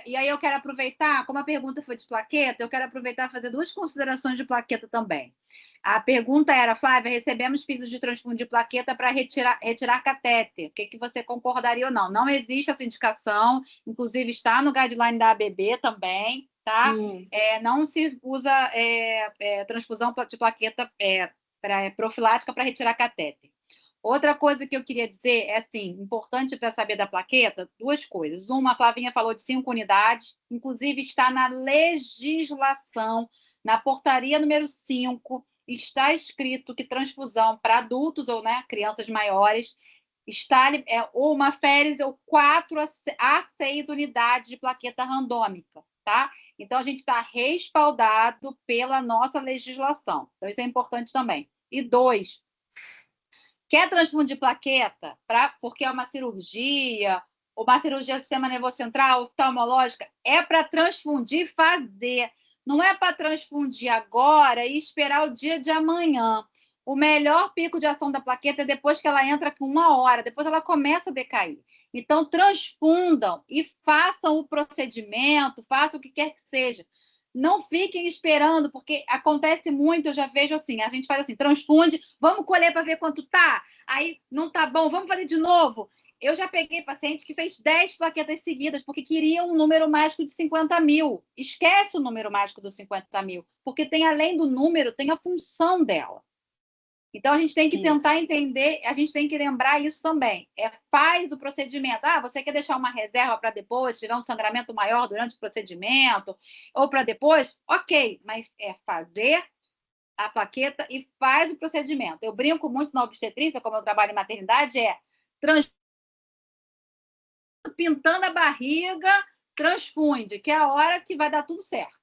E aí eu quero aproveitar, como a pergunta foi de plaqueta, eu quero aproveitar e fazer 2 considerações de plaqueta também. A pergunta era, Flávia, recebemos pedidos de transfundir plaqueta para retirar catéter. O que você concordaria ou não? Não existe essa indicação, inclusive está no guideline da ABB também, tá? Não se usa transfusão de plaqueta profilática para retirar catéter. Outra coisa que eu queria dizer é assim, importante para saber da plaqueta, 2 coisas. Uma, a Flavinha falou de 5 unidades, inclusive está na legislação, na portaria número 5, está escrito que transfusão para adultos ou crianças maiores está ou uma féris ou 4 a 6 unidades de plaqueta randômica, tá? Então, a gente está respaldado pela nossa legislação. Então, isso é importante também. E 2, quer transfundir plaqueta, porque é uma cirurgia do sistema nervoso central, oftalmológica, é para transfundir e fazer. Não é para transfundir agora e esperar o dia de amanhã. O melhor pico de ação da plaqueta é depois que ela entra com 1 hora, depois ela começa a decair. Então, transfundam e façam o procedimento, façam o que quer que seja. Não fiquem esperando, porque acontece muito, eu já vejo assim, a gente faz assim, transfunde, vamos colher para ver quanto tá, aí não tá bom, vamos fazer de novo. Eu já peguei paciente que fez 10 plaquetas seguidas, porque queria um número mágico de 50 mil. Esquece o número mágico dos 50 mil, porque tem, além do número, tem a função dela. Então, a gente tem que tentar entender, a gente tem que lembrar isso também. Faz o procedimento. Você quer deixar uma reserva para depois, se tiver um sangramento maior durante o procedimento, ou para depois? Ok, mas fazer a plaqueta e faz o procedimento. Eu brinco muito na obstetrícia, como eu trabalho em maternidade, pintando a barriga, transfunde, que é a hora que vai dar tudo certo.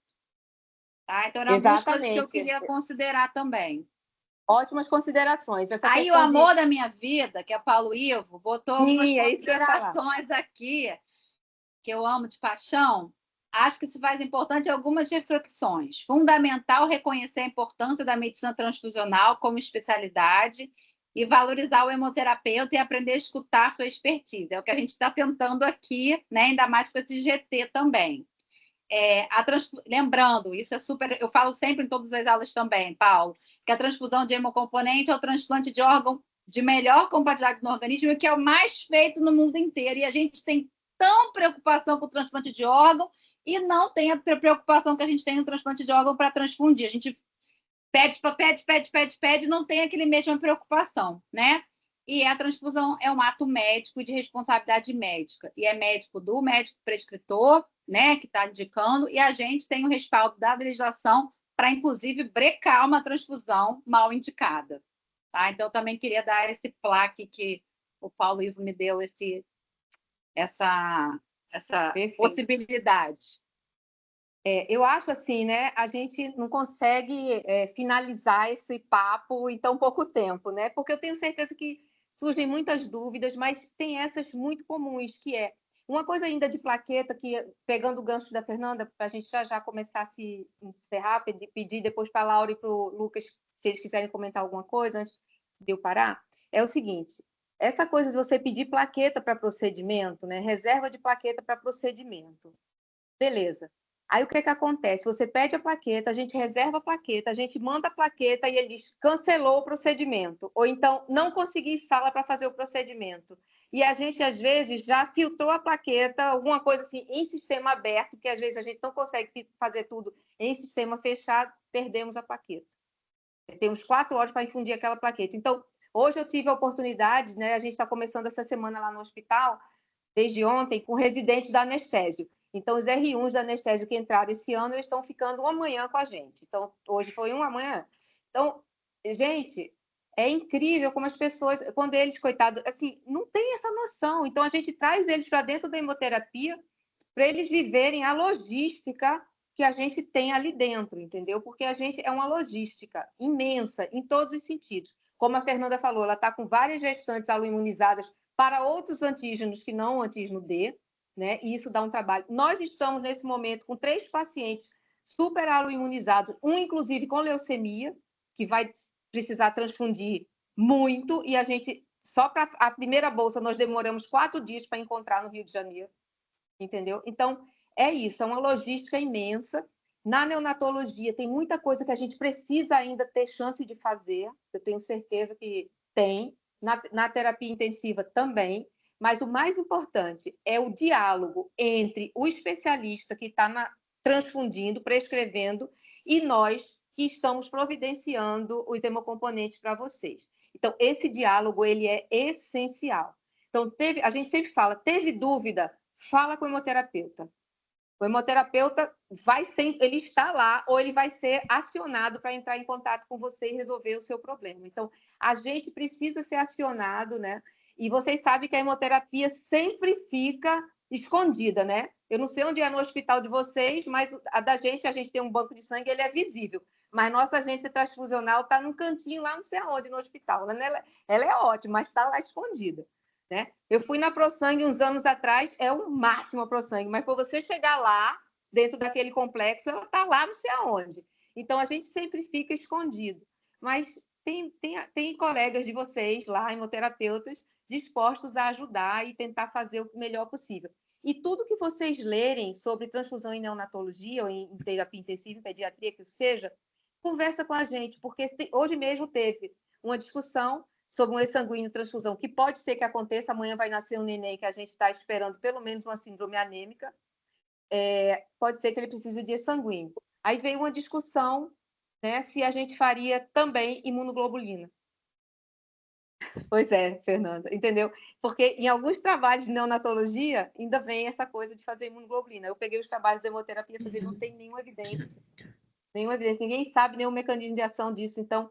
Tá? Então, eram algumas coisas que eu queria considerar também. Ótimas considerações. Aí o amor da minha vida, que é Paulo Ivo, botou algumas considerações aqui, que eu amo de paixão. Acho que se faz importante algumas reflexões. Fundamental reconhecer a importância da medicina transfusional como especialidade e valorizar o hemoterapeuta e aprender a escutar a sua expertise. É o que a gente está tentando aqui, ainda mais com esse GT também. Lembrando, isso é super... Eu falo sempre em todas as aulas também, Paulo, que a transfusão de hemocomponente é o transplante de órgão de melhor compatibilidade no organismo, que é o mais feito no mundo inteiro. E a gente tem tão preocupação com o transplante de órgão e não tem a preocupação que a gente tem no transplante de órgão para transfundir. A gente pede, não tem aquele mesma preocupação, né? E a transfusão é um ato médico de responsabilidade médica. E é médico do médico prescritor, que está indicando, e a gente tem o respaldo da legislação para, inclusive, brecar uma transfusão mal indicada. Tá? Então, eu também queria dar esse plaque que o Paulo Ivo me deu essa possibilidade. Eu acho assim, a gente não consegue finalizar esse papo em tão pouco tempo, porque eu tenho certeza que surgem muitas dúvidas, mas tem essas muito comuns, que uma coisa ainda de plaqueta, que pegando o gancho da Fernanda, para a gente já começar a se encerrar, pedir depois para a Laura e para o Lucas, se eles quiserem comentar alguma coisa antes de eu parar, é o seguinte: essa coisa de você pedir plaqueta para procedimento, reserva de plaqueta para procedimento, beleza. Aí o que que acontece? Você pede a plaqueta, a gente reserva a plaqueta, a gente manda a plaqueta e eles cancelou o procedimento, ou então não consegui sala para fazer o procedimento. E a gente, às vezes, já filtrou a plaqueta, alguma coisa assim, em sistema aberto, que às vezes a gente não consegue fazer tudo em sistema fechado, perdemos a plaqueta. Temos 4 horas para infundir aquela plaqueta. Então, hoje eu tive a oportunidade, né? A gente está começando essa semana lá no hospital, desde ontem, com residente da anestésio. Então, os R1s da anestésio que entraram esse ano, eles estão ficando uma manhã com a gente. Então, hoje foi uma manhã. Então, gente, é incrível como as pessoas, quando eles, coitados, assim, não tem essa noção. Então, a gente traz eles para dentro da hemoterapia para eles viverem a logística que a gente tem ali dentro, entendeu? Porque a gente é uma logística imensa, em todos os sentidos. Como a Fernanda falou, ela está com várias gestantes aloimunizadas para outros antígenos que não o antígeno D, né? E isso dá um trabalho. Nós estamos, nesse momento, com 3 pacientes super aloimunizados, um, inclusive, com leucemia, que vai precisar transfundir muito, e a gente, só para a primeira bolsa, nós demoramos 4 dias para encontrar no Rio de Janeiro, entendeu? Então, é isso, é uma logística imensa. Na neonatologia, tem muita coisa que a gente precisa ainda ter chance de fazer, eu tenho certeza que tem, na terapia intensiva também, mas o mais importante é o diálogo entre o especialista que está transfundindo, prescrevendo, e nós que estamos providenciando os hemocomponentes para vocês. Então, esse diálogo ele é essencial. Então, a gente sempre fala, teve dúvida? Fala com o hemoterapeuta. O hemoterapeuta ele está lá ou ele vai ser acionado para entrar em contato com você e resolver o seu problema. Então, a gente precisa ser acionado, né? E vocês sabem que a hemoterapia sempre fica escondida, né? Eu não sei onde é no hospital de vocês, mas a da gente, a gente tem um banco de sangue, ele é visível. Mas nossa agência transfusional está num cantinho lá, não sei aonde, no hospital. Ela é ótima, mas está lá escondida. Né? Eu fui na ProSangue uns anos atrás, é o máximo a ProSangue, mas para você chegar lá, dentro daquele complexo, ela está lá não sei aonde. Então, a gente sempre fica escondido. Mas tem colegas de vocês lá, hemoterapeutas, dispostos a ajudar e tentar fazer o melhor possível. E tudo que vocês lerem sobre transfusão em neonatologia, ou em terapia intensiva, em pediatria, que seja, conversa com a gente, porque hoje mesmo teve uma discussão sobre um E-sanguíneo transfusão, que pode ser que aconteça, amanhã vai nascer um neném que a gente está esperando pelo menos uma síndrome anêmica, pode ser que ele precise de E-sanguíneo. Aí veio uma discussão, né, se a gente faria também imunoglobulina. Pois é, Fernanda, entendeu? Porque em alguns trabalhos de neonatologia ainda vem essa coisa de fazer imunoglobulina. Eu peguei os trabalhos de hemoterapia e falei, não tem nenhuma evidência, ninguém sabe nenhum mecanismo de ação disso, então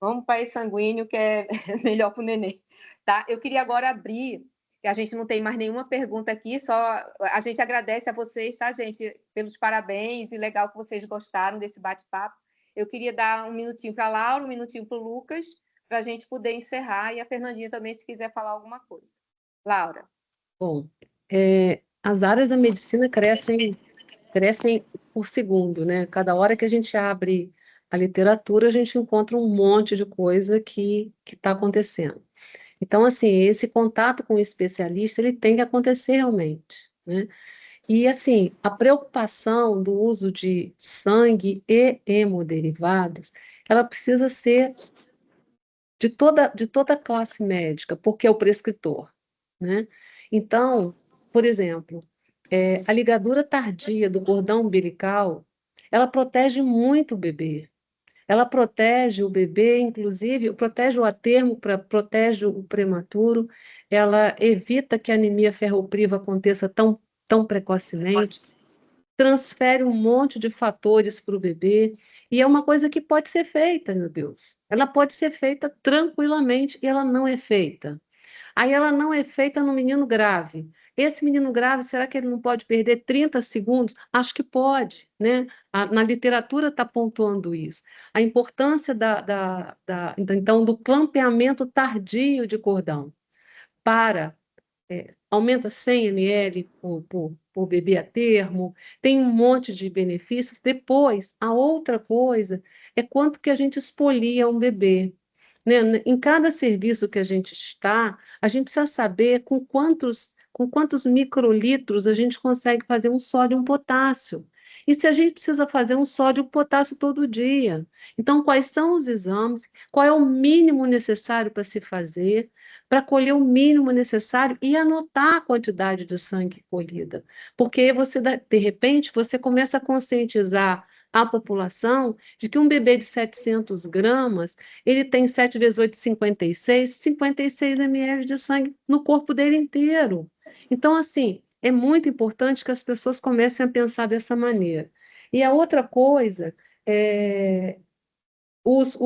vamos para esse sanguíneo que é melhor para o neném. Tá? Eu queria agora abrir, que a gente não tem mais nenhuma pergunta aqui, só a gente agradece a vocês, tá, gente, pelos parabéns e legal que vocês gostaram desse bate-papo. Eu queria dar um minutinho para a Laura, um minutinho para o Lucas, para a gente poder encerrar, e a Fernandinha também, se quiser falar alguma coisa. Laura. Bom, as áreas da medicina crescem por segundo, né? Cada hora que a gente abre a literatura, a gente encontra um monte de coisa que está acontecendo. Então, assim, esse contato com o especialista, ele tem que acontecer realmente, né? E, assim, a preocupação do uso de sangue e hemoderivados, ela precisa ser de toda a classe médica, porque é o prescritor, né? Então, por exemplo, a ligadura tardia do cordão umbilical, ela protege muito o bebê. Ela protege o bebê, inclusive, protege o atermo, protege o prematuro, ela evita que a anemia ferropriva aconteça tão precocemente, transfere um monte de fatores para o bebê, e é uma coisa que pode ser feita, meu Deus. Ela pode ser feita tranquilamente, e ela não é feita. Aí ela não é feita no menino grave. Esse menino grave, será que ele não pode perder 30 segundos? Acho que pode, né? Na literatura está pontuando isso. A importância então, do clampeamento tardio de cordão para aumenta 100 ml por bebê a termo, tem um monte de benefícios. Depois, a outra coisa é quanto que a gente expolia um bebê. Né? Em cada serviço que a gente está, a gente precisa saber com quantos microlitros a gente consegue fazer um sódio e um potássio. E se a gente precisa fazer um sódio potássio todo dia? Então, quais são os exames? Qual é o mínimo necessário para se fazer, para colher o mínimo necessário e anotar a quantidade de sangue colhida? Porque você, de repente, você começa a conscientizar a população de que um bebê de 700 gramas, ele tem 7 vezes 8, 56 ml de sangue no corpo dele inteiro. Então, assim, é muito importante que as pessoas comecem a pensar dessa maneira. E a outra coisa é os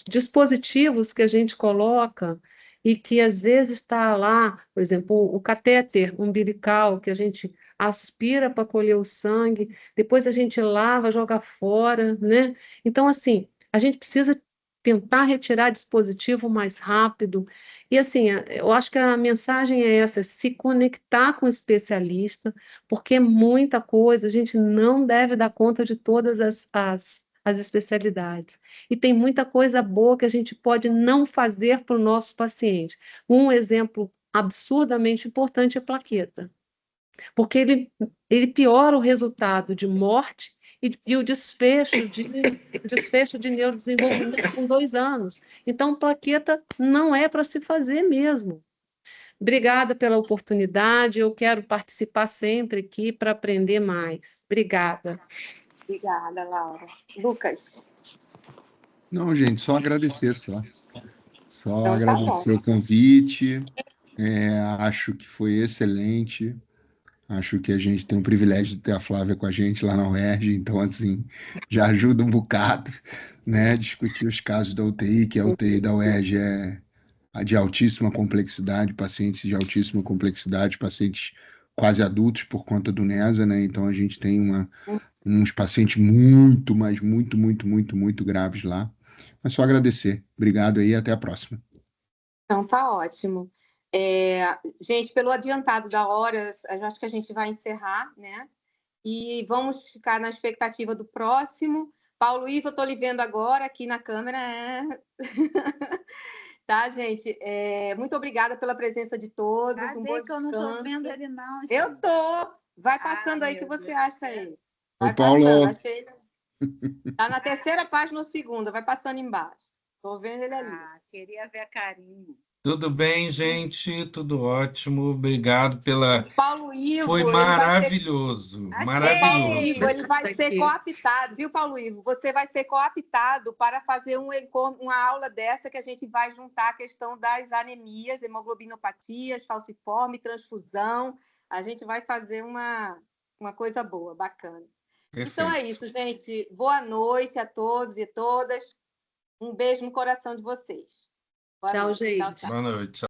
dispositivos que a gente coloca e que às vezes está lá, por exemplo, o catéter umbilical, que a gente aspira para colher o sangue, depois a gente lava, joga fora, né? Então, assim, a gente precisa tentar retirar dispositivo mais rápido. E, assim, eu acho que a mensagem é essa, se conectar com o especialista, porque é muita coisa, a gente não deve dar conta de todas as especialidades. E tem muita coisa boa que a gente pode não fazer para o nosso paciente. Um exemplo absurdamente importante é plaqueta, porque ele piora o resultado de morte e o desfecho de neurodesenvolvimento com 2 anos. Então, plaqueta não é para se fazer mesmo. Obrigada pela oportunidade, eu quero participar sempre aqui para aprender mais. Obrigada. Obrigada, Laura. Lucas. Não, gente, só agradecer, só. Só Então, tá agradecer bom. o convite. Acho que foi excelente. Acho que a gente tem o privilégio de ter a Flávia com a gente lá na UERJ, então, assim, já ajuda um bocado, né? Discutir os casos da UTI, que a UTI da UERJ é a de altíssima complexidade, pacientes de altíssima complexidade, pacientes quase adultos por conta do NESA, né? Então, a gente tem uns pacientes muito, mas muito, muito, muito, muito graves lá. Mas só agradecer. Obrigado aí, até a próxima. Então, tá ótimo. Gente, pelo adiantado da hora, eu acho que a gente vai encerrar, né? E vamos ficar na expectativa do próximo. Paulo Ivo, eu estou lhe vendo agora aqui na câmera. Tá, gente? Muito obrigada pela presença de todos. Cadê Um bom que eu não estou descanso. vendo ele, não, gente? Eu tô. Vai passando aí, o que meu você Deus. acha aí? Oi, Vai Paulo. passando, achei. Tá na terceira página ou segunda, vai passando embaixo. Tô vendo ele ali. Queria ver a carinha. Tudo bem, gente? Tudo ótimo. Obrigado pela. Paulo Ivo, Foi ele vai ser. maravilhoso, O Paulo maravilhoso. Ivo, ele vai ser cooptado, viu, Paulo Ivo? Você vai ser cooptado para fazer uma aula dessa que a gente vai juntar a questão das anemias, hemoglobinopatias, falciforme, transfusão. A gente vai fazer uma coisa boa, bacana. Perfeito. Então é isso, gente. Boa noite a todos e todas. Um beijo no coração de vocês. Tchau, gente. Tchau, tchau. Boa noite.